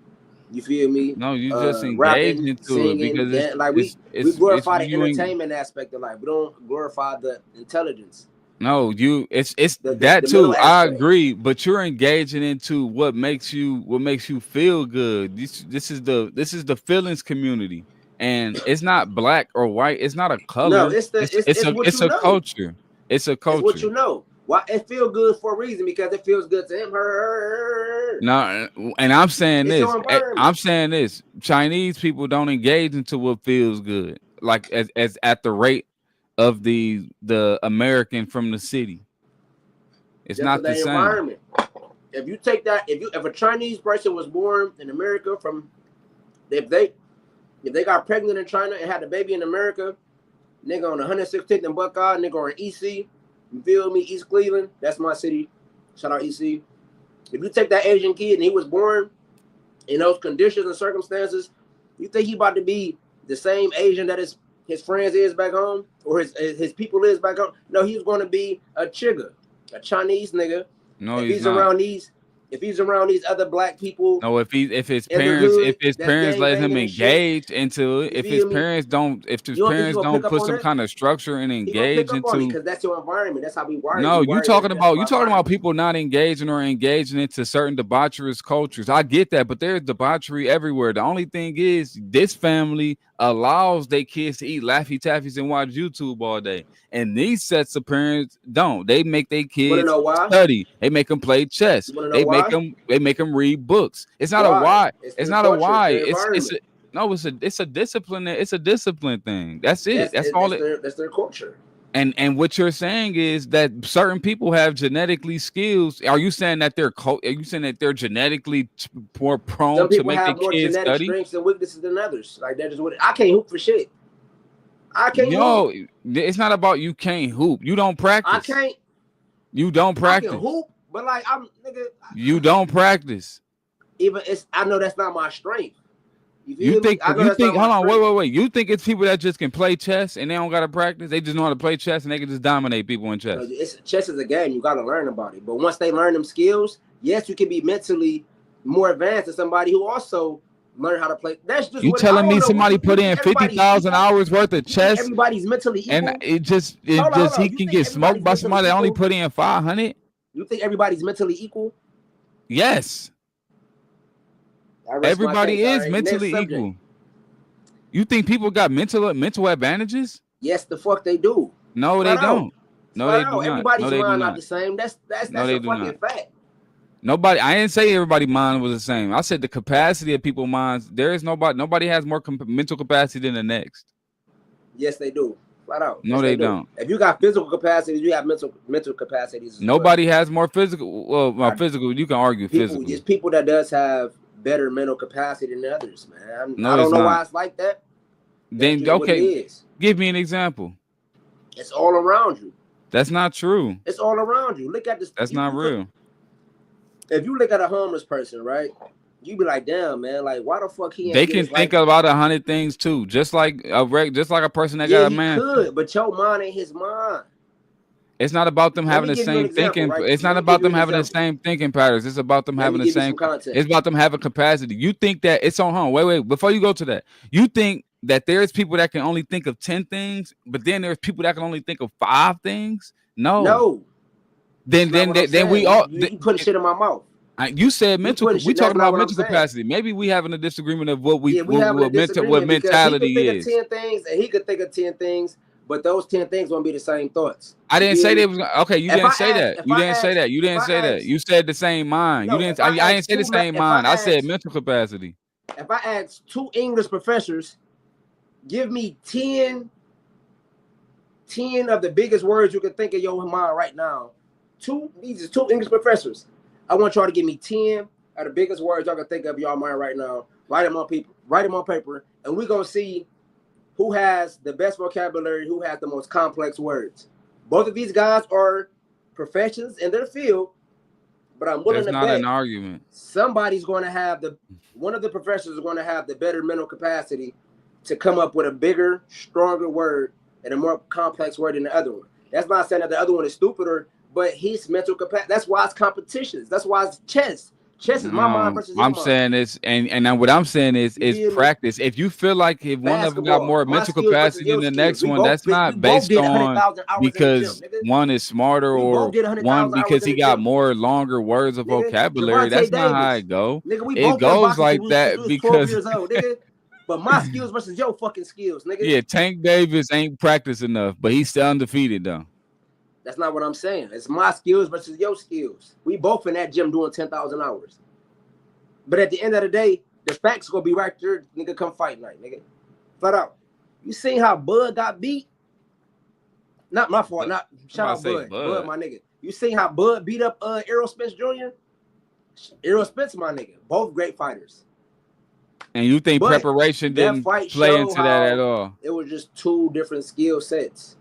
B: You feel me?
A: No, you just engage
B: Rapping,
A: into it
B: singing,
A: because
B: like we
A: it's
B: glorify the
A: you ain't.
B: entertainment aspect of life. We don't glorify the intelligence,
A: No, you it's
B: the
A: that
B: middle
A: too. I
B: aspect.
A: agree, but you're engaging into what makes you feel good. This is the feelings community, and it's not black or white. It's not a
B: No,
A: color.
B: it's what
A: It's
B: you
A: a
B: know.
A: culture. It's a
B: It's what
A: culture.
B: you know. Why it feel good for a reason because it feels good to him. Her.
A: No, and I'm saying
B: It's your
A: this.
B: environment.
A: I'm saying this. Chinese people don't engage into what feels good, like as at the rate of the American from the city. It's
B: Just for
A: not the
B: the
A: same.
B: environment. If you take that, if a Chinese person was born in America from if they got pregnant in China and had a baby in America, nigga on 116th and Buckeye, nigga on EC, you feel me? East Cleveland, that's my city. Shout out EC. If you take that Asian kid and he was born in those conditions and circumstances, you think he about to be the same Asian that his friends is back home or his people is back home? No, he's going to be a chigga, a Chinese nigga.
A: No,
B: If
A: he's
B: he's
A: not.
B: around these other black people
A: No, if
B: in the
A: if
B: hood
A: his
B: that's
A: parents
B: gang
A: let him
B: banging and shit,
A: engage into it,
B: you feel me?
A: if his
B: You don't think he
A: parents
B: gonna pick
A: don't
B: up
A: put
B: on
A: some
B: that?
A: kind of structure and
B: He gonna pick
A: engage
B: up on it
A: into.
B: because that's your environment. That's how we wired.
A: No,
B: We wired that's
A: you
B: our
A: talking about
B: environment.
A: people not engaging or engaging into certain debaucherous cultures. I get that, but there's debauchery everywhere. The only thing is this family allows their kids to eat Laffy Taffies and watch YouTube all day. And these sets of parents don't. They make their
B: You wanna
A: kids
B: know why?
A: study. They make them play chess.
B: You wanna know why?
A: They make them read books. It's not a
B: Why?
A: why.
B: It's
A: It's
B: their
A: not a
B: culture. It's
A: why.
B: their environment.
A: No, it's a discipline. It's a discipline thing. That's it. That's all it.
B: That's their culture.
A: And what you're saying is that certain people have genetically skills. Are you saying that are you saying that they're genetically more
B: Some
A: prone to
B: people
A: make their
B: have more
A: kids
B: genetic
A: study?
B: strengths and weaknesses than others. Like that is what I can't hoop for shit. I can't
A: Yo,
B: hoop.
A: it's not about you can't hoop. You don't
B: I
A: practice.
B: can't.
A: You don't
B: I can
A: practice.
B: hoop, but like I'm nigga.
A: You don't practice.
B: Even it's. I know that's not my strength. You feel me? I know
A: You
B: that's not
A: think
B: my
A: hold on,
B: strength.
A: wait. You think it's people that just can play chess and they don't gotta practice? They just know how to play chess and they can just dominate people in
B: No,
A: chess.
B: chess is a game. You got to learn about it. But once they learn them skills, yes, you can be mentally more advanced than somebody who also learn how to play. That's just
A: You
B: what I
A: telling
B: don't
A: me
B: know. What
A: somebody
B: you
A: put
B: think
A: in
B: everybody's
A: 50,000
B: equal?
A: hours worth of
B: You think
A: chess
B: everybody's mentally
A: and
B: equal?
A: it just
B: Hold on.
A: he
B: You
A: can
B: think
A: get smoked
B: everybody's
A: by
B: mentally
A: somebody that only
B: equal?
A: put in 500?
B: You think everybody's mentally equal?
A: Yes.
B: I rest my
A: Everybody
B: case. All
A: is
B: right. Next
A: mentally
B: subject.
A: equal. You think people got mental advantages?
B: Yes, the fuck they do.
A: No, they
B: Flat out.
A: don't. No,
B: Flat
A: they do
B: out.
A: not. No,
B: Everybody's
A: they do
B: mind not
A: not.
B: the same. That's
A: No,
B: a
A: they do
B: fucking
A: not.
B: fact.
A: Nobody. I didn't say everybody mind was the same. I said the capacity of people's minds. There is nobody. Nobody has more mental capacity than the next.
B: Yes, they do. Flat out.
A: No,
B: Yes, they
A: they
B: do.
A: don't.
B: If you got physical capacities, you have mental capacities as well.
A: Nobody has more physical. Well, physical. You can argue
B: People,
A: physical.
B: it's people that does have better mental capacity than others, man.
A: No,
B: I don't
A: it's
B: know
A: not.
B: why it's like that. That's
A: Then
B: just what it
A: okay,
B: is.
A: give me an example.
B: It's all around you.
A: That's not true.
B: It's all around you. Look at this.
A: That's not real.
B: If you look at a homeless person, right, you be like, damn, man, like why the fuck he
A: They
B: ain't get
A: can
B: his life?
A: think about 100 things too, just like a person that
B: Yeah,
A: got a
B: he
A: mansion.
B: could, but your mind ain't his mind.
A: It's not about them having the
B: give you an
A: same
B: example,
A: thinking.
B: right?
A: It's
B: Let
A: not
B: me
A: about
B: give you
A: them
B: an
A: having the
B: example.
A: same thinking patterns. It's about them
B: Let
A: having
B: me
A: the
B: give you
A: same.
B: some context.
A: It's about them having capacity. You think that it's on home. Wait. Before you go to that, you think that there's people that can only think of 10 things, but then there's people that can only think of 5 things. No.
B: That's not what I'm
A: Then we
B: saying.
A: all.
B: You putting shit in my mouth.
A: You said mental.
B: putting
A: We
B: shit. That's
A: talking
B: not
A: about
B: what I'm
A: mental
B: saying.
A: capacity. Maybe we having a disagreement of what
B: Yeah, we having a disagreement because he could
A: mentality
B: think
A: is.
B: of 10 things and he could think of 10 things, but those 10 things won't be the same thoughts.
A: I didn't say they was okay. You didn't say that. You didn't say that. You didn't say that. You said the same mind. You didn't. I didn't say the same mind. I said mental capacity.
B: If I ask 2 English professors, give me 10 of the biggest words you can think of your mind right now. These are 2 English professors. I want y'all to give me 10 of the biggest words y'all can think of your mind right now. Write them on paper, and we're gonna see who has the best vocabulary, who has the most complex words. Both of these guys are professionals in their field, but I'm willing to bet
A: an argument.
B: Somebody's going to have one of the professors is going to have the better mental capacity to come up with a bigger, stronger word and a more complex word than the other one. That's not saying that the other one is stupider, but his mental capacity. That's why it's competitions. That's why it's chess. Chess is my mind versus your
A: I'm
B: mind.
A: saying is, and then what I'm saying
B: You
A: is
B: feel me?
A: practice. If you feel like if one of them got
B: Basketball,
A: more
B: my
A: mental
B: skills versus
A: capacity than
B: your
A: the
B: skills.
A: next one, that's
B: We
A: not
B: both
A: based
B: did
A: on
B: 100,000 hours in the gym,
A: because
B: nigga.
A: one is smarter
B: We both
A: or
B: did
A: one
B: 100,000 hours
A: because
B: in
A: he
B: the
A: got
B: gym,
A: more longer words of
B: nigga.
A: vocabulary.
B: Javante
A: That's not how
B: Davis,
A: it go.
B: nigga. We
A: It
B: both been
A: goes
B: boxing
A: like
B: since we
A: that
B: was 12
A: because
B: years old, nigga. But my skills versus your fucking skills, nigga.
A: yeah, Tank Davis ain't practiced enough, but he's still undefeated though.
B: That's not what I'm saying. It's my skills versus your skills. We both in that gym doing 10,000 hours. But at the end of the day, the facts gonna be right there. Nigga, come fight night, nigga. Flat out. You seen how Bud got beat? Not my fault. Not shout out Bud. Bud, my nigga. You seen how Bud beat up Errol Spence Jr.? Errol Spence, my nigga. Both great fighters.
A: And you think
B: But
A: preparation
B: that
A: didn't
B: fight
A: play
B: showed
A: into that at
B: how
A: all?
B: it was just two different skill sets.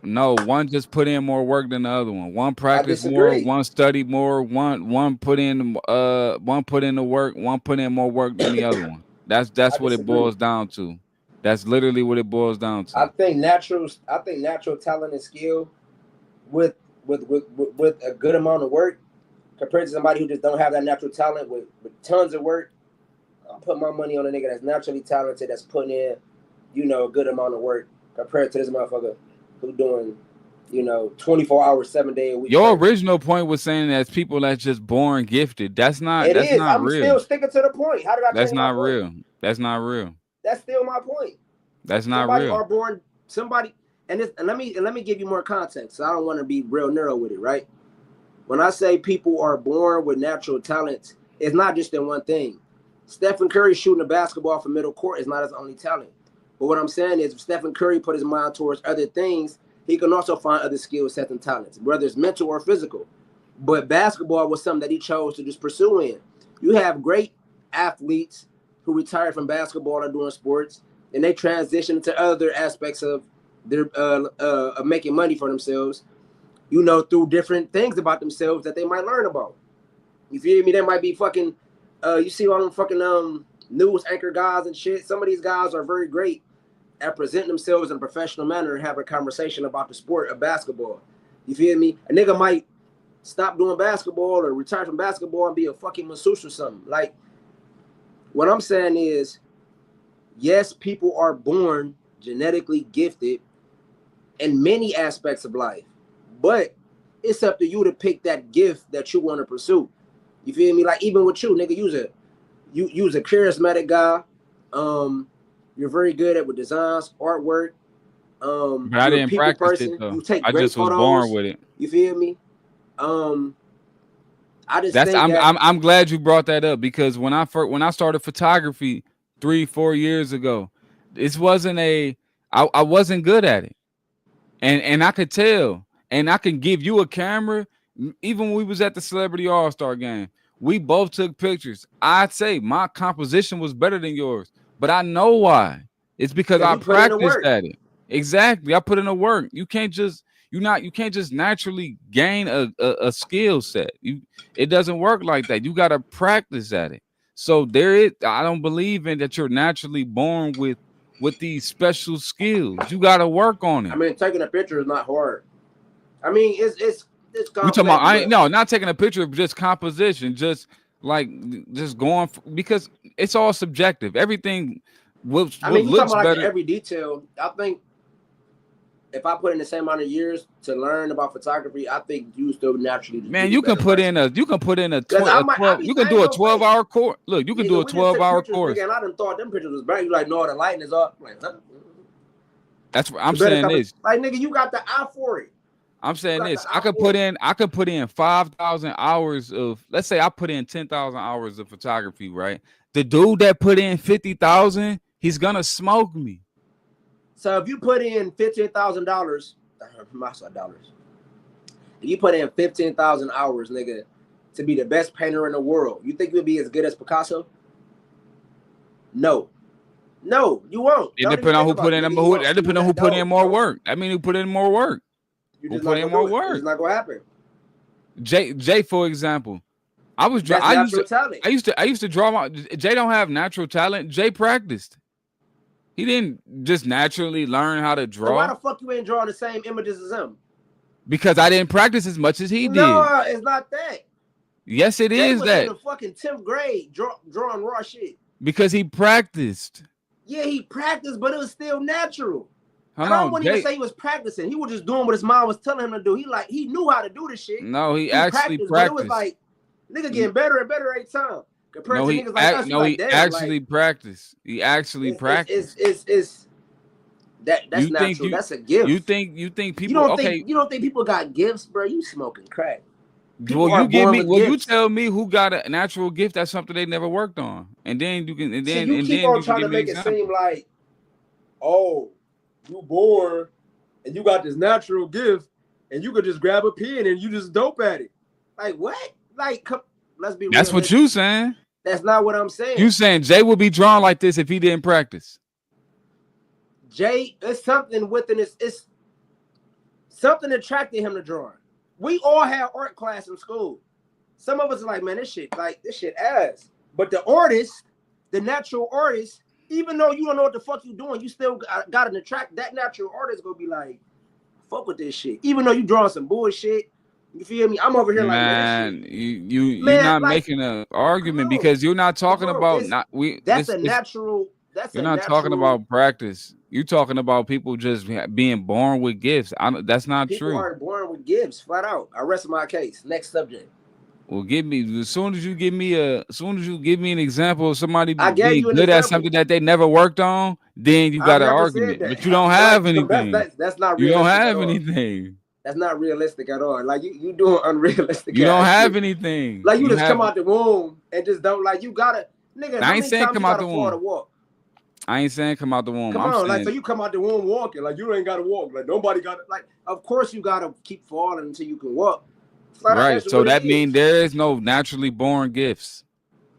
A: No, one just put in more work than the other one. One
B: I
A: practiced more,
B: disagree.
A: one studied more, one put in the work, one put in more work than the other one.
B: I
A: That's what it
B: disagree.
A: boils down to. That's literally what it boils down
B: I
A: to.
B: think natural talent and skill with with a good amount of work compared to somebody who just don't have that natural talent with tons of work. I'll put my money on a nigga that's naturally talented, that's putting in, a good amount of work compared to this motherfucker who doing, 24 hours, 7 day a week
A: Your
B: training.
A: original point was saying that's people that's just born gifted. That's
B: It is.
A: not
B: I'm
A: real.
B: still sticking to the point. How did I
A: That's
B: change my
A: not
B: point?
A: real. That's not real.
B: That's still my point.
A: That's not
B: Somebody
A: real.
B: are born. Somebody, and let me give you more context. So I don't want to be real narrow with it, right? When I say people are born with natural talents, it's not just in one thing. Stephen Curry shooting a basketball from middle court is not his only talent. But what I'm saying is, if Stephen Curry put his mind towards other things, he can also find other skill sets and talents, whether it's mental or physical. But basketball was something that he chose to just pursue in. You have great athletes who retired from basketball or doing sports, and they transition into other aspects of their of making money for themselves, through different things about themselves that they might learn about. You feel me? They might be fucking, you see all them fucking news anchor guys and shit. Some of these guys are very great at presenting themselves in a professional manner and have a conversation about the sport of basketball. You feel me? A nigga might stop doing basketball or retire from basketball and be a fucking masseuse or something. Like, what I'm saying is, yes, people are born genetically gifted in many aspects of life, but it's up to you to pick that gift that you want to pursue. You feel me? Like, even with you, nigga, you's a charismatic guy. You're very good at with designs, artwork.
A: But I
B: You're a
A: didn't
B: people
A: practice it
B: person.
A: though.
B: You take
A: I
B: great
A: just was born
B: photos.
A: with it.
B: You feel me? I just
A: That's
B: think that
A: I'm glad you brought that up because when I started photography 3-4 years ago, this wasn't I wasn't good at it. And I could tell. And I can give you a camera. Even when we was at the Celebrity All-Star game, we both took pictures. I'd say my composition was better than yours, but I know why. It's because I
B: you put in the
A: practiced
B: work.
A: at it. Exactly. I put in the work. You can't just naturally gain a skill set. It doesn't work like that. You got to practice at it. So I don't believe in that you're naturally born with these special skills. You got to work on it.
B: I mean, taking a picture is not hard. I mean, it's
A: We talking about
B: complex, but
A: not taking a picture of just composition, just like just going because it's all subjective. Everything what
B: I mean, you talking
A: looks
B: about like
A: better.
B: every detail. I think if I put in the same amount of years to learn about photography, I think you still naturally just be
A: Man,
B: the better person.
A: you can put in a
B: Because I
A: 12. You can
B: ain't
A: do a
B: gonna fake.
A: 12-hour course. Look, you can do
B: Nigga,
A: a
B: we just took
A: 12-hour
B: pictures,
A: course.
B: nigga, and I done thought them pictures was bright. You like, no, the lighting is off. Like, huh?
A: That's what I'm
B: You better
A: saying this.
B: like, nigga, you got the eye for it.
A: I'm saying this. I could put in 5,000 hours of, let's say I put in 10,000 hours of photography, right? The dude that put in 50,000, he's gonna smoke me.
B: So if you put in $15,000, dollars, if you put in 15,000 hours, nigga, to be the best painter in the world, you think you'll be as good as Picasso? No, you won't.
A: It depends on who put in who put in more work. I mean, who put in more work?
B: You're
A: Who
B: just
A: put
B: not
A: in
B: gonna
A: more
B: do it.
A: work?
B: It's just not gonna happen.
A: Jay, for example, I used to draw my. Jay don't have natural talent. Jay practiced. He didn't just naturally learn how to draw.
B: So why the fuck you ain't drawing the same images as him?
A: Because I didn't practice as much as he did.
B: No, it's not that.
A: Yes, it
B: Jay
A: is
B: was in
A: that
B: the fucking 10th grade drawing raw shit.
A: because he practiced.
B: Yeah, he practiced, but it was still natural.
A: Hold
B: And I
A: on,
B: wouldn't even
A: Jay.
B: say he was practicing. He was just doing what his mom was telling him to do. He knew how to do this shit.
A: No, he
B: He
A: actually
B: practiced, but it was
A: practiced.
B: like nigga getting better and better every time. Compared
A: No,
B: to niggas like us, you like
A: he
B: damn,
A: actually
B: like
A: practiced. He actually practiced.
B: it's that's
A: You think
B: natural. That's a gift.
A: you think people okay?
B: You don't think people got gifts, bro? You smoking crack.
A: Well,
B: People are born with
A: you
B: gifts.
A: tell me who got a natural gift that's something they never worked on, and then you can
B: See, you keep on
A: you can
B: trying
A: give
B: to
A: me an
B: make it
A: example.
B: seem like, oh, you born and you got this natural gift, and you could just grab a pen and you just dope at it. Like what? Like, let's be
A: That's what
B: realistic.
A: you saying.
B: That's not what I'm saying.
A: You saying Jay would be drawn like this if he didn't practice.
B: Jay, it's something within it's something attracted him to drawing. We all had art class in school. Some of us are like, man, this shit ass. But the artist, the natural artist, even though you don't know what the fuck you doing, you still got to attract that natural artist. Gonna be like, fuck with this shit. Even though you drawing some bullshit, you feel me? I'm over here like, man, this shit.
A: You're not like, making an argument because you're not talking about
B: That's a natural.
A: You're not talking about practice. You're talking about people just being born with gifts. That's not true.
B: People aren't born with gifts, flat out. I rest my case. Next subject.
A: Well, as soon as you give me an example of somebody being
B: good
A: at something that they never worked on, then you got an argument. But you don't have anything.
B: That's not realistic.
A: You don't have anything.
B: That's not realistic at all. Like you doing unrealistic.
A: You don't have anything.
B: Like you just come out the womb and just don't like you gotta nigga.
A: I ain't saying come out the
B: womb.
A: I ain't saying come out the womb.
B: Come on, like so you come out the womb walking. Like you ain't gotta walk. Like nobody got it. Like of course you gotta keep falling until you can walk.
A: Right. So that means there is no naturally born gifts.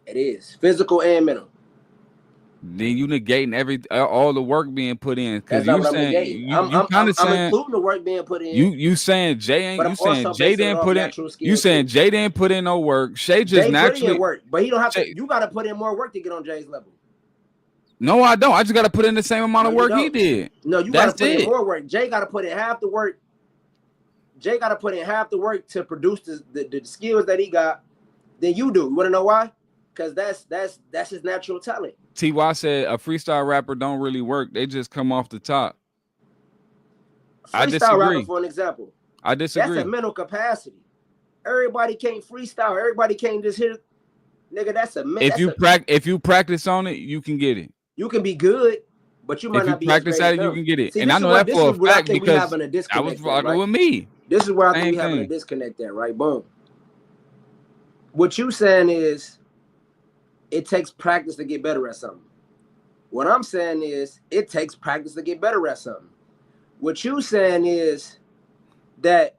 B: It is physical and mental.
A: Then you negating all the work being put in because you saying
B: I'm including the work being put in.
A: You saying Jay ain't. You saying Jay didn't put in. You saying Jay didn't put in no work. Shay just naturally
B: work, but he don't have to. You got to put in more work to get on Jay's level.
A: No, I don't. I just got to put in the same amount of work he did.
B: No, you got to put in more work. Jay got to put in half the work. Jay got to put in half the work to produce the skills that he got than you do. You want to know why? Because that's his natural talent.
A: T.Y. said a freestyle rapper don't really work. They just come off the top. I disagree.
B: Rapper, for an example.
A: I disagree.
B: That's a mental capacity. Everybody can't freestyle. Everybody can't just hit it. Nigga, that's a mental.
A: If you practice on it, you can get it.
B: You can be good, but you might not be.
A: If you practice at it, you can get it.
B: See,
A: and I know that for a fact because
B: I was
A: rocking with me.
B: This is where I think we having a disconnect there, right? Boom. What you saying is it takes practice to get better at something. What I'm saying is it takes practice to get better at something. What you saying is that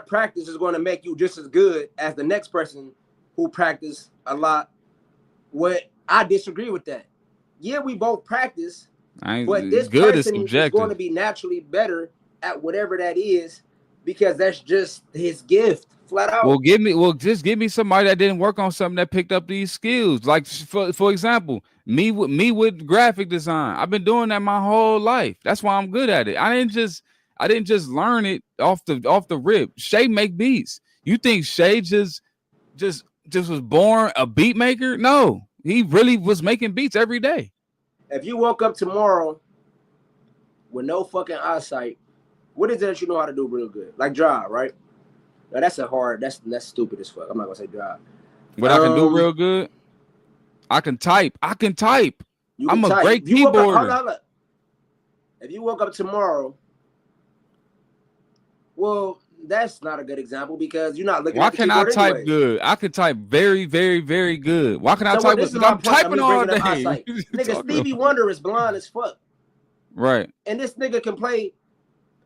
B: practice is going to make you just as good as the next person who practice a lot. What I disagree with that. Yeah, we both practice, but this person is going to be naturally better at whatever that is because that's just his gift, flat out.
A: Just give me somebody that didn't work on something that picked up these skills. Like for example, me with graphic design. I've been doing that my whole life. That's why I'm good at it. I didn't just learn it off the rip. Shay make beats. You think Shay just was born a beat maker? No. He really was making beats every day.
B: If you woke up tomorrow with no fucking eyesight, what is it that you know how to do real good? Like drive, right? Now that's stupid as fuck. I'm not gonna say drive.
A: What I can do real good? I can type. I'm a great keyboarder.
B: Hold up. If you woke up tomorrow, well, that's not a good example because you're not looking at the keyboard.
A: Why can I type good? I can type very, very, very good. Why can I type good? I'm typing all day.
B: Nigga, Stevie Wonder is blind as fuck.
A: Right.
B: And this nigga can play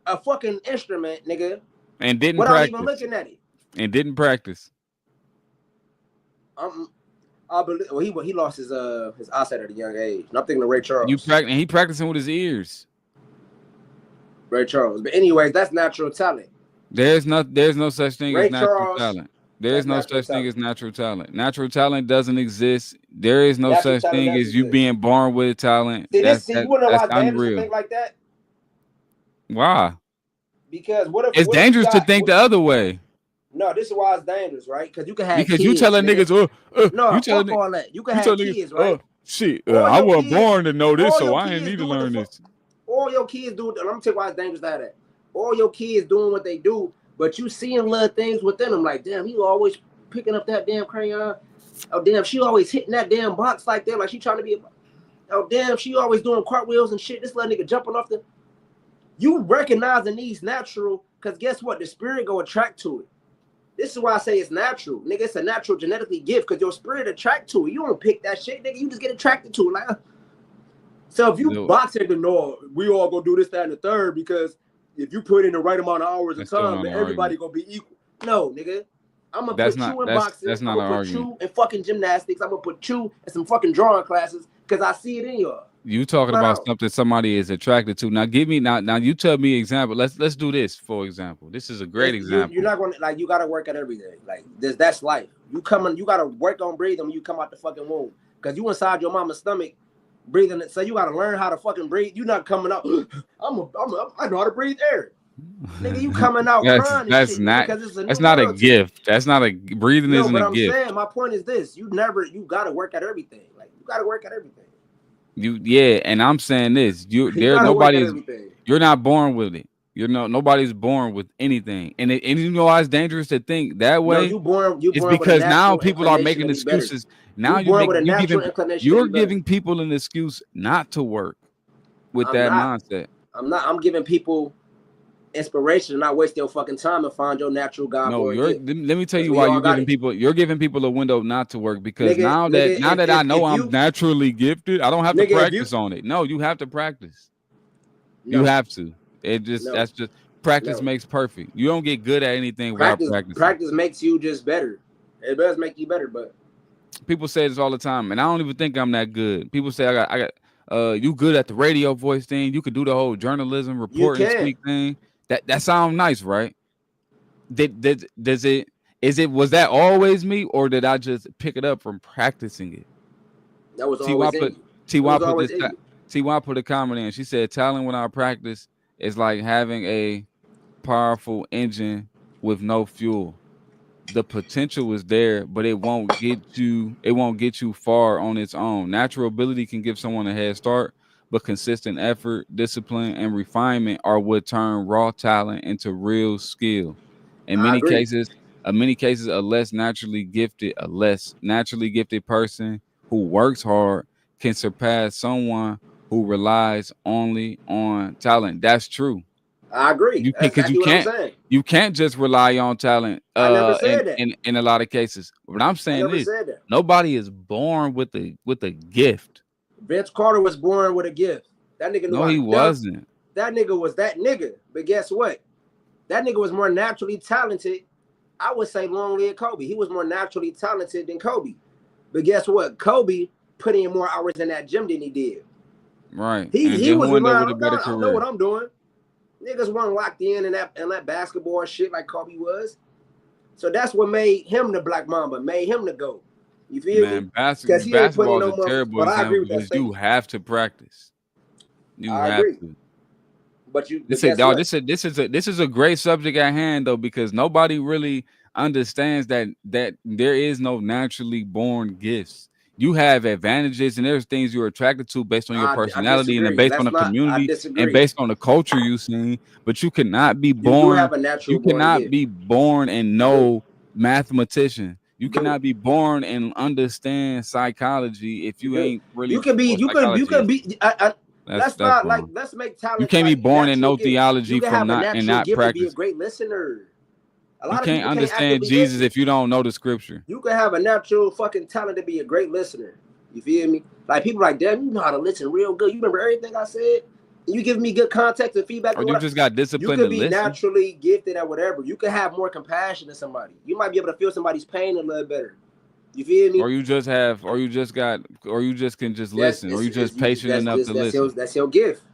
B: a fucking instrument, nigga.
A: And didn't
B: without
A: practice.
B: even looking at it.
A: And didn't practice.
B: I believe. Well, he lost his eyesight at a young age. And I'm thinking of Ray Charles.
A: He practicing with his ears.
B: Ray Charles. But anyways, that's natural talent.
A: There's no such thing as natural talent. There's no such thing as natural talent. Natural talent doesn't exist. There is no such thing as you being born with talent.
B: You wanna know why dangerous think like that?
A: Why?
B: Because
A: it's dangerous to think the other way.
B: No, this is why it's dangerous, right? Because you can have
A: Because you
B: kids,
A: telling
B: nigga.
A: niggas,
B: No,
A: you telling
B: fuck all that. You can
A: you
B: have
A: telling niggas,
B: kids, right?
A: shit,
B: All
A: I
B: your
A: wasn't
B: kids,
A: born to know this,
B: all
A: so
B: your
A: I ain't
B: kids
A: need to
B: doing the
A: learn
B: fuck.
A: this.
B: All your kids do. Let me tell you why it's dangerous to have that. All your kids doing what they do, but you seeing little things within them, like damn, he always picking up that damn crayon. Oh damn, she always hitting that damn box like that, like she trying to be. Oh damn, she always doing cartwheels and shit. This little nigga jumping off the. You recognizing these natural, because guess what? The spirit go attract to it. This is why I say it's natural. Nigga, it's a natural genetically gift because your spirit attract to it. You don't pick that shit, nigga. You just get attracted to it. Like, so if you boxing the no, we all gonna do this, that, and the third because if you put in the right amount of hours and time, then everybody gonna be equal. No, nigga. I'm gonna put you in boxing.
A: That's not
B: I'm gonna put you in fucking gymnastics. I'm gonna put you in some fucking drawing classes because I see it in y'all.
A: You talking about something somebody is attracted to. Now give me now you tell me example. Let's do this for example. This is a great example.
B: You're not gonna like you gotta work at everything. Like that's life. You gotta work on breathing when you come out the fucking womb. Cause you inside your mama's stomach breathing it. So you gotta learn how to fucking breathe. You're not coming out. I know how to breathe air. Nigga, you coming out crying and shit because it's a new
A: that's not a
B: world
A: gift. That's not a breathing isn't a gift.
B: I'm saying my point is this: you gotta work at everything. Like you gotta work at everything.
A: And I'm saying this: you're not born with it. Nobody's born with anything, and you know why it's dangerous to think that way.
B: No, you born
A: because now people are making excuses. Now you're giving people an excuse not to work with that mindset.
B: I'm giving people inspiration, not waste your fucking time and find your natural God.
A: No, let me tell you why you're giving people a window not to work because now that I know I'm naturally gifted, I don't have to practice on it. No, you have to practice. You have to. That's just practice makes perfect. You don't get good at anything without practicing.
B: Practice makes you just better. It does make you better, but
A: people say this all the time, and I don't even think I'm that good. People say I got you good at the radio voice thing. You could do the whole journalism report and speak thing. That sounds nice, right? Was that always me, or did I just pick it up from practicing it?
B: That was always in you.
A: T.Y. put a comment in. She said, talent without practice is like having a powerful engine with no fuel. The potential is there, but it won't get you far on its own. Natural ability can give someone a head start, but consistent effort, discipline, and refinement are what turn raw talent into real skill. In many cases, a less naturally gifted person who works hard can surpass someone who relies only on talent. That's true.
B: I agree.
A: You can't just rely on talent.
B: I never said that.
A: In a lot of cases, but I'm saying this: nobody is born with a gift.
B: Vince Carter was born with a gift. That nigga knew.
A: No, he wasn't.
B: That nigga was that nigga. But guess what? That nigga was more naturally talented. I would say long live Kobe. He was more naturally talented than Kobe. But guess what? Kobe put in more hours in that gym than he did.
A: Right.
B: He was around. I know what I'm doing. Niggas weren't locked in that basketball shit like Kobe was. So that's what made him the Black Mamba, made him the GOAT. You feel me?
A: Basketball is a terrible example because you have to practice. I agree.
B: But you
A: this is a great subject at hand though, because nobody really understands that there is no naturally born gifts. You have advantages and there's things you're attracted to based on your personality and based on the community and based on the culture you've seen. But you cannot be born. You cannot be born and know mathematician. You cannot be born and understand psychology if you ain't really.
B: You can be. Let's make talent.
A: You can't be born and know theology from not practice.
B: Be a great listener.
A: You can't understand Jesus if you don't know the scripture.
B: You can have a natural fucking talent to be a great listener. You feel me? Like people like, damn, you know how to listen real good. You remember everything I said? And you give me good context and feedback.
A: Or you just got discipline.
B: You could be naturally gifted at whatever. You can have more compassion than somebody. You might be able to feel somebody's pain a little better. You feel me?
A: Or you just can just listen. Or you just patient enough to listen.
B: That's your gift.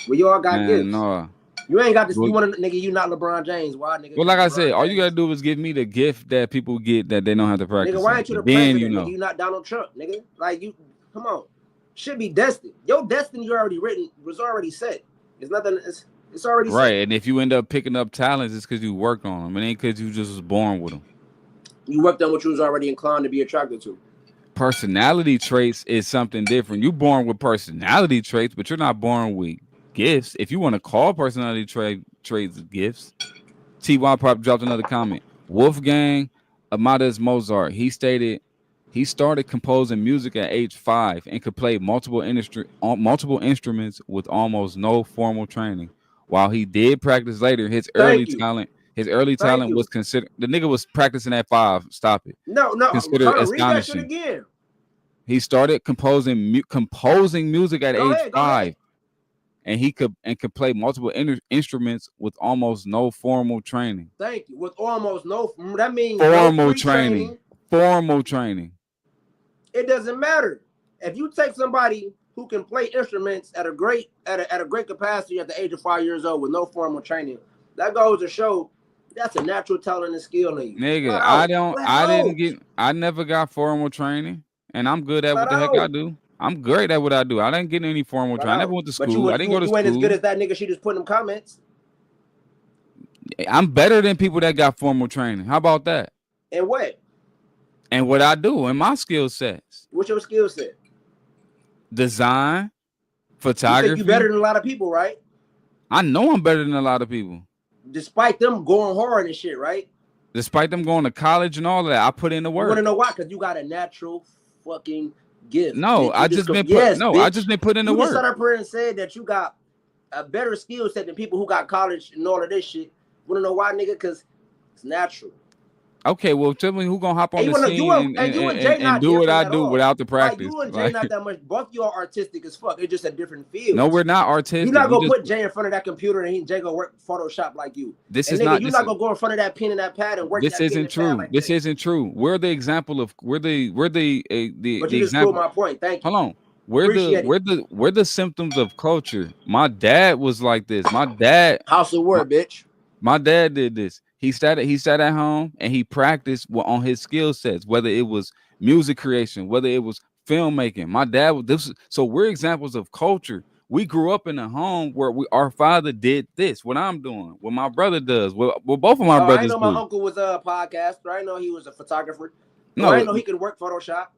B: We all got gifts.
A: No.
B: You ain't got this. You want to, nigga, you not LeBron James. Why, nigga?
A: Well, like I said, all you gotta do is give me the gift that people get that they don't have to practice.
B: Nigga, why ain't you the president? Nigga, you not Donald Trump, nigga. Like you, come on. Should be destined. Your destiny already written, was already set. It's nothing. It's already
A: Right,
B: set.
A: and if you end up picking up talents, it's because you worked on them. It ain't because you just was born with them.
B: You worked on what you was already inclined to be attracted to.
A: Personality traits is something different. You're born with personality traits, but you're not born with gifts. If you want to call personality traits gifts, Ty Pop dropped another comment. Wolfgang Amadeus Mozart. He stated he started composing music at age 5 and could play multiple instruments with almost no formal training. While he did practice later,
B: Thank you.
A: his early
B: Thank
A: talent
B: you.
A: was considered. The nigga was practicing at 5. Stop it.
B: No, no,
A: Considered
B: hold on. Read that shit
A: astonishing.
B: again.
A: He started composing music at
B: Go
A: age
B: ahead. Go
A: 5,
B: ahead.
A: and he could play multiple instruments with almost no formal training.
B: Thank you. With almost no, that means no
A: Formal
B: pre-training.
A: training. Formal training.
B: It doesn't matter. If you take somebody who can play instruments at a great capacity at the age of 5 years old with no formal training, that goes to show that's a natural talent and skill in you.
A: Nigga,
B: Flat out.
A: I never got formal training, and I'm good at
B: Flat
A: what the heck I
B: out.
A: do. I'm great at what I do. I didn't get any formal
B: Flat
A: training. I never
B: out.
A: went to
B: But
A: school. I didn't go to
B: you ain't as good
A: school.
B: as that nigga. She just put them comments.
A: I'm better than people that got formal training. How about that?
B: And what?
A: And what I do and my skill sets.
B: What's your skill set?
A: Design,
B: You
A: photography.
B: think you better than a lot of people, right?
A: I know I'm better than a lot of people.
B: Despite them going hard and shit, right?
A: Despite them going to college and all of that, I put in the work.
B: You want to know why? Because you got a natural fucking gift.
A: No, I just been put in the
B: You
A: work.
B: just sat up here and said that you got a better skill set than people who got college and all of this shit. Want to know why, nigga? Because it's natural.
A: Okay, well, tell me who gonna hop on the scene and do what I do without the practice.
B: Like you and Jay not that much. Both of y'all artistic as fuck. It's just a different field.
A: No, we're not artistic.
B: You're not gonna put Jay in front of that computer and Jay gonna work Photoshop like you.
A: This
B: and
A: is
B: nigga,
A: not.
B: You're not gonna go in front of that pen and that pad and work.
A: This isn't true.
B: Like
A: this isn't true. We're the example of But you
B: just proved my point. Thank you.
A: Hold on. We're the symptoms of culture. My dad was like this. My dad
B: House of Word, bitch.
A: My dad did this. He sat at home and he practiced on his skill sets, whether it was music creation, whether it was filmmaking. My dad was this. So we're examples of culture. We grew up in a home where our father did this. What I'm doing, what my brother does, what both of my brothers do.
B: I know my uncle was a podcaster. I know he was a photographer.
A: No,
B: I know he could work Photoshop.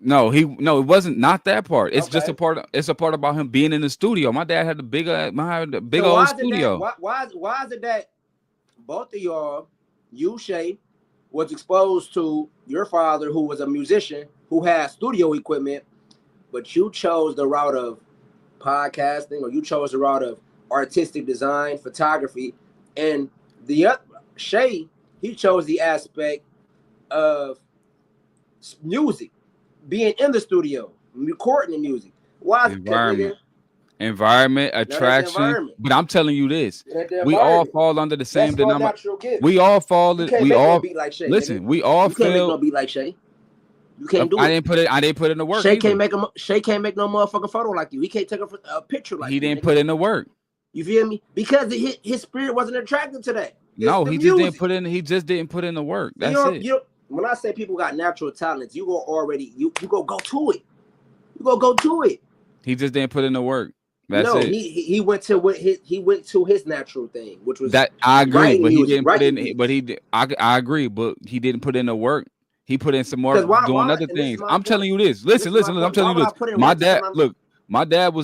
A: No, it wasn't not that part. It's just a part. It's a part about him being in the studio. My dad had the big old studio.
B: Why is it that both of y'all, you Shay, was exposed to your father, who was a musician, who had studio equipment, but you chose the route of podcasting, or you chose the route of artistic design, photography, and the Shay, he chose the aspect of music, being in the studio, recording the music. Why?
A: Environment, attraction. But I'm telling you this: we all fall under the same denominator. We all fall. We all listen. We all feel.
B: You can't make no beat like Shay. You can't do it.
A: I didn't put in the work.
B: Shay can't make no motherfucking photo like you. He can't take a picture like you.
A: He didn't put in the work.
B: You feel me? Because his spirit wasn't attracted to that.
A: No, he just didn't put in. He just didn't put in the work. That's it.
B: When I say people got natural talents, you go go to it. You go to it.
A: He just didn't put in the work. That's it.
B: He went to his natural thing, which was
A: that. I agree, but he didn't put in. But I agree, but he didn't put in the work. He put in some more doing other things. I'm telling you this. Listen. I'm telling you this. My dad, look. My dad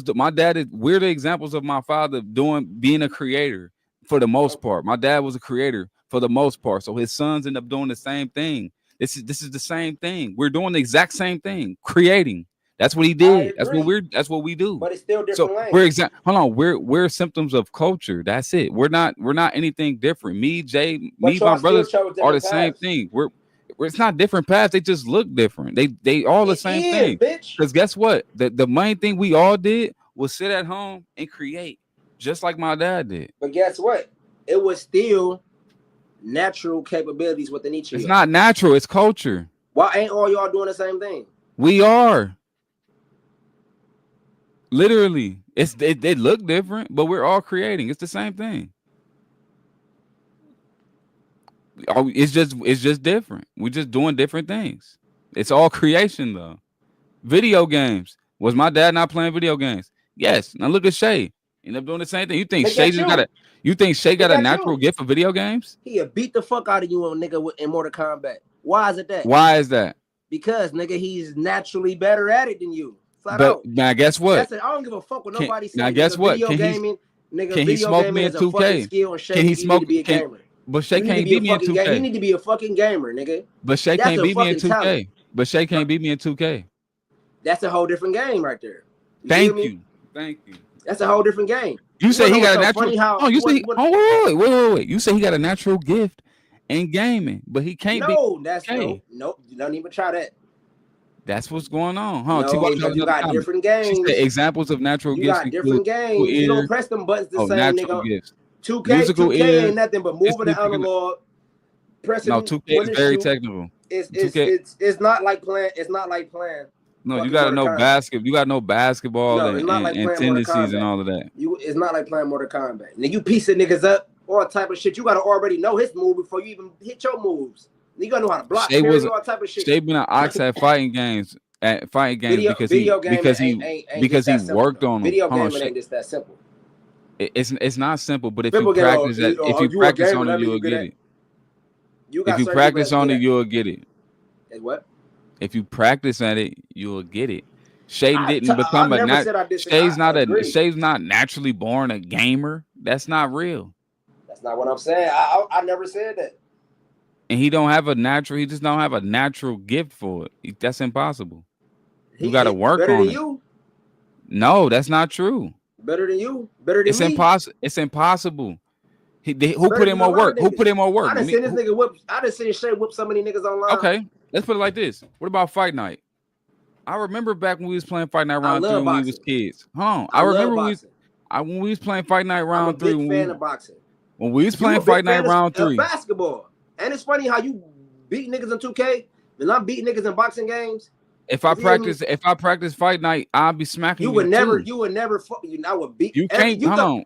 A: is. We're the examples of my father being a creator for the most part. My dad was a creator for the most part. So his sons end up doing the same thing. This is the same thing. We're doing the exact same thing, creating. That's what he did. That's what we do.
B: But it's still different.
A: So we're symptoms of culture. That's it. We're not anything different. Me, Jay, my brothers are the same thing. It's not different paths. They just look different. They all the same thing. Because guess what? The main thing we all did was sit at home and create, just like my dad did.
B: But guess what? It was still natural capabilities within each of you.
A: It's not natural. It's culture.
B: Why ain't all y'all doing the same thing?
A: We are. Literally, they look different, but we're all creating. It's the same thing. It's just different. We're just doing different things. It's all creation, though. Video games. Was my dad not playing video games? Yes. Now look at Shay. End up doing the same thing. You think
B: Look
A: Shay
B: at
A: just got
B: you.
A: a? You think Shay got
B: Look
A: a
B: at
A: natural
B: you.
A: gift for video games?
B: He'll beat the fuck out of you on nigga in Mortal Kombat. Why is it that?
A: Why is that?
B: Because nigga, he's naturally better at it than you. Flat
A: But
B: out.
A: now guess what?
B: That's it. I don't give a fuck what nobody
A: Now
B: say.
A: guess
B: Nigga,
A: what?
B: video
A: Can
B: gaming, nigga,
A: he
B: video
A: smoke
B: gaming
A: me in
B: is a fucking
A: 2K?
B: skill, and Shay,
A: Can he
B: nigga, you need to
A: smoke?
B: be a gamer.
A: But Shay
B: You need to
A: can't
B: be a
A: beat me in
B: fucking gamer. He
A: 2K.
B: need to be a fucking gamer, nigga.
A: But Shay
B: That's
A: can't
B: a
A: beat me in
B: fucking
A: 2K.
B: talent.
A: But Shay can't beat me in 2K.
B: That's a whole different game right there. You feel
A: Thank
B: me?
A: you. Thank you.
B: That's a whole different game.
A: You say
B: wanna
A: he
B: know
A: got a
B: what's so
A: natural.
B: funny how
A: Oh, you say.
B: what-
A: Wait. You say he got a natural gift in gaming, but he can't be.
B: No, that's
A: Okay.
B: nope. You don't even try that.
A: That's what's going on, huh?
B: No,
A: T-Watch
B: because you got
A: comment.
B: different
A: She
B: games.
A: said examples of natural
B: You
A: gifts
B: got
A: include
B: different games. You don't press them buttons the same,
A: natural
B: nigga.
A: gifts.
B: 2K,
A: Musical
B: 2K
A: ear,
B: ain't nothing but moving
A: instantly
B: the
A: picking up.
B: analog, pressing
A: No, 2K
B: when
A: is
B: it
A: very
B: shoot.
A: technical.
B: It's
A: 2K.
B: it's not like playing. It's not like playing.
A: No, you
B: fucking
A: gotta
B: Mortal
A: know
B: Kombat.
A: basketball. You gotta know basketball
B: No, it's not like
A: and
B: playing Mortal
A: tendencies and
B: Kombat.
A: all of that.
B: It's not like playing Mortal Kombat. Now you piecing niggas up, all type of shit. You gotta already know his move before you even hit your moves. You gotta know how to block,
A: Shay
B: parry,
A: was
B: all type of shit.
A: Shay been an ox at fighting games because
B: Video gaming
A: because he
B: ain't
A: because
B: just
A: he
B: that simple,
A: worked
B: though.
A: on them.
B: Video
A: Hold on,
B: gaming
A: Shay.
B: ain't just that simple.
A: It's not simple, but if
B: People
A: you
B: get,
A: practice that, if you
B: you a
A: practice
B: gamer,
A: on
B: that
A: it,
B: mean
A: you'll
B: you good
A: get
B: at.
A: it.
B: You
A: If
B: got
A: you
B: certain people
A: practice
B: that's
A: on
B: good
A: it,
B: at.
A: you'll get it.
B: Is what?
A: If you practice at it, you'll get it. Shay
B: I
A: didn't become a
B: never said I disagree.
A: Shay's
B: I agree.
A: Shay's not naturally born a gamer. That's not real.
B: That's not what I'm saying. I never said that.
A: And he don't have a natural. He just don't have a natural gift for it. That's impossible. You got to work
B: better
A: on
B: than
A: it.
B: you.
A: No, that's not true.
B: Better than you. Better than
A: It's
B: me.
A: impossible. It's impossible. Who
B: Better
A: put in
B: than a
A: more
B: lot
A: work?
B: of
A: Who
B: niggas.
A: put in more work?
B: I done seen this nigga whip. I done seen Shay whip so many niggas online.
A: Okay, let's put it like this. What about Fight Night? I remember back when we was playing Fight Night round 3 when we was kids. I remember when we was playing Fight Night round 3.
B: I'm a big fan of boxing.
A: When we was playing Fight Night round 3.
B: Basketball. And it's funny how you beat niggas in 2K and I'm beating niggas in boxing games.
A: If I practice Fight Night, I'll be smacking you.
B: You would never I would beat
A: you. Can't hold on.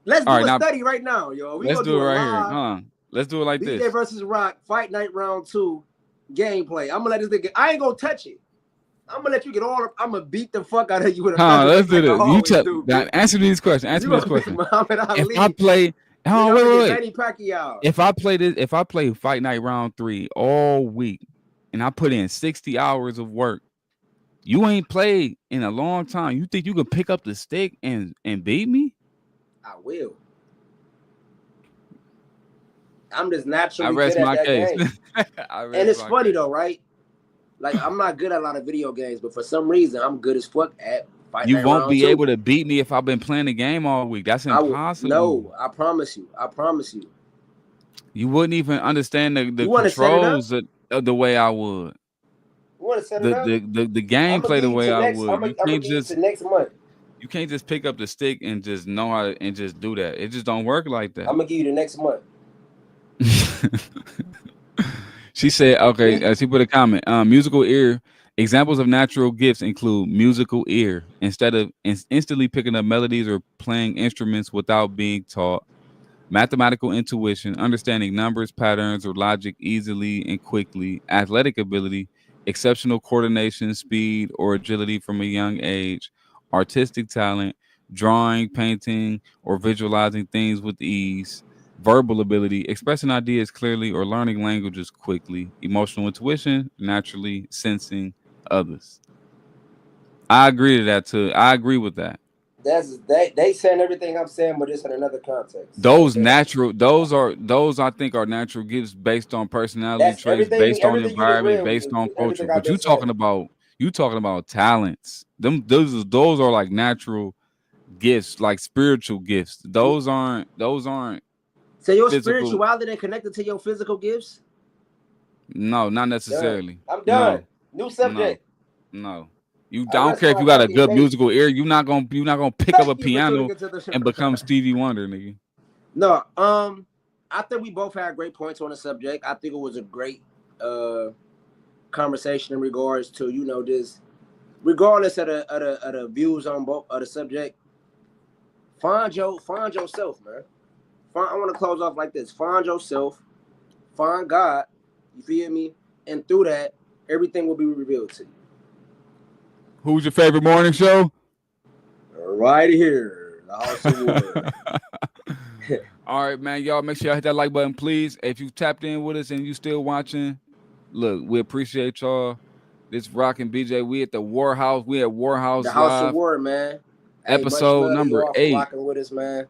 B: Let's do a study right now, yo.
A: Let's do it right here. Let's do it like this.
B: Beejay versus Rok, Fight Night round 2 gameplay. I'm gonna let this nigga. I ain't gonna touch it. I'm gonna let you get all up. I'm gonna beat the fuck out of you with a feather.
A: Let's do this. Answer these questions. Answer me this question. If I play, wait. If I play Fight Night round 3 all week and I put in 60 hours of work, you ain't played in a long time. You think you can pick up the stick and beat me?
B: I will. I'm just naturally
A: good at that
B: game. And it's funny though, right? Like I'm not good at a lot of video games, but for some reason I'm good as fuck at Fight Night.
A: You won't be
B: 2.
A: able to beat me if I've been playing the game all week. That's impossible.
B: No, I promise you.
A: You wouldn't even understand the controls the way I would.
B: You want to set it up?
A: The gameplay the way I would.
B: I'm gonna give you next month.
A: You can't just pick up the stick and just know how to, and just do that. It just don't work like that.
B: I'm gonna give you the next month.
A: She said, okay, she put a comment. Musical ear. Examples of natural gifts include musical ear. Instead of instantly picking up melodies or playing instruments without being taught. Mathematical intuition, understanding numbers, patterns, or logic easily and quickly. Athletic ability, exceptional coordination, speed, or agility from a young age. Artistic talent, drawing, painting, or visualizing things with ease. Verbal ability, expressing ideas clearly or learning languages quickly. Emotional intuition, naturally sensing others. I agree to that too. I agree with that.
B: They saying everything I'm saying, but it's in another context.
A: Those I think are natural gifts based on personality traits, based on environment, based on culture. But you talking about talents. Those are like natural gifts, like spiritual gifts. Those aren't.
B: So your spirituality ain't connected to your physical gifts?
A: No, not necessarily.
B: I'm done. New subject.
A: No. I don't care if you got a good musical ear. You're not gonna pick up a piano and become Stevie Wonder, nigga.
B: No, I think we both had great points on the subject. I think it was a great conversation in regards to this, regardless of the views on both of the subject. Find yourself, man. I want to close off like this. Find yourself, find God, you feel me? And through that, everything will be revealed to you.
A: Who's your favorite morning show?
B: Right here. The House of War.
A: All right, man. Y'all make sure y'all hit that like button, please. If you tapped in with us and you still watching, look, we appreciate y'all. This Rok and BJ. We at the War House. We at War
B: The
A: House
B: House of
A: Live,
B: War, man. Hey, much
A: episode
B: love to
A: number
B: y'all for
A: 8.
B: rocking with us, man.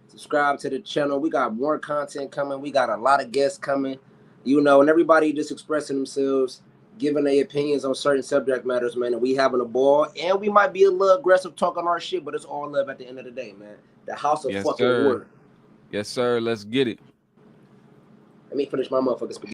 B: Subscribe to the channel. We got more content coming. We got a lot of guests coming. You know, and everybody just expressing themselves, giving their opinions on certain subject matters, man. And we having a ball. And we might be a little aggressive talking our shit, but it's all love at the end of the day, man. The House of
A: Yes,
B: fucking
A: sir.
B: War.
A: Yes, sir. Let's get it.
B: Let me finish my motherfucking spaghetti.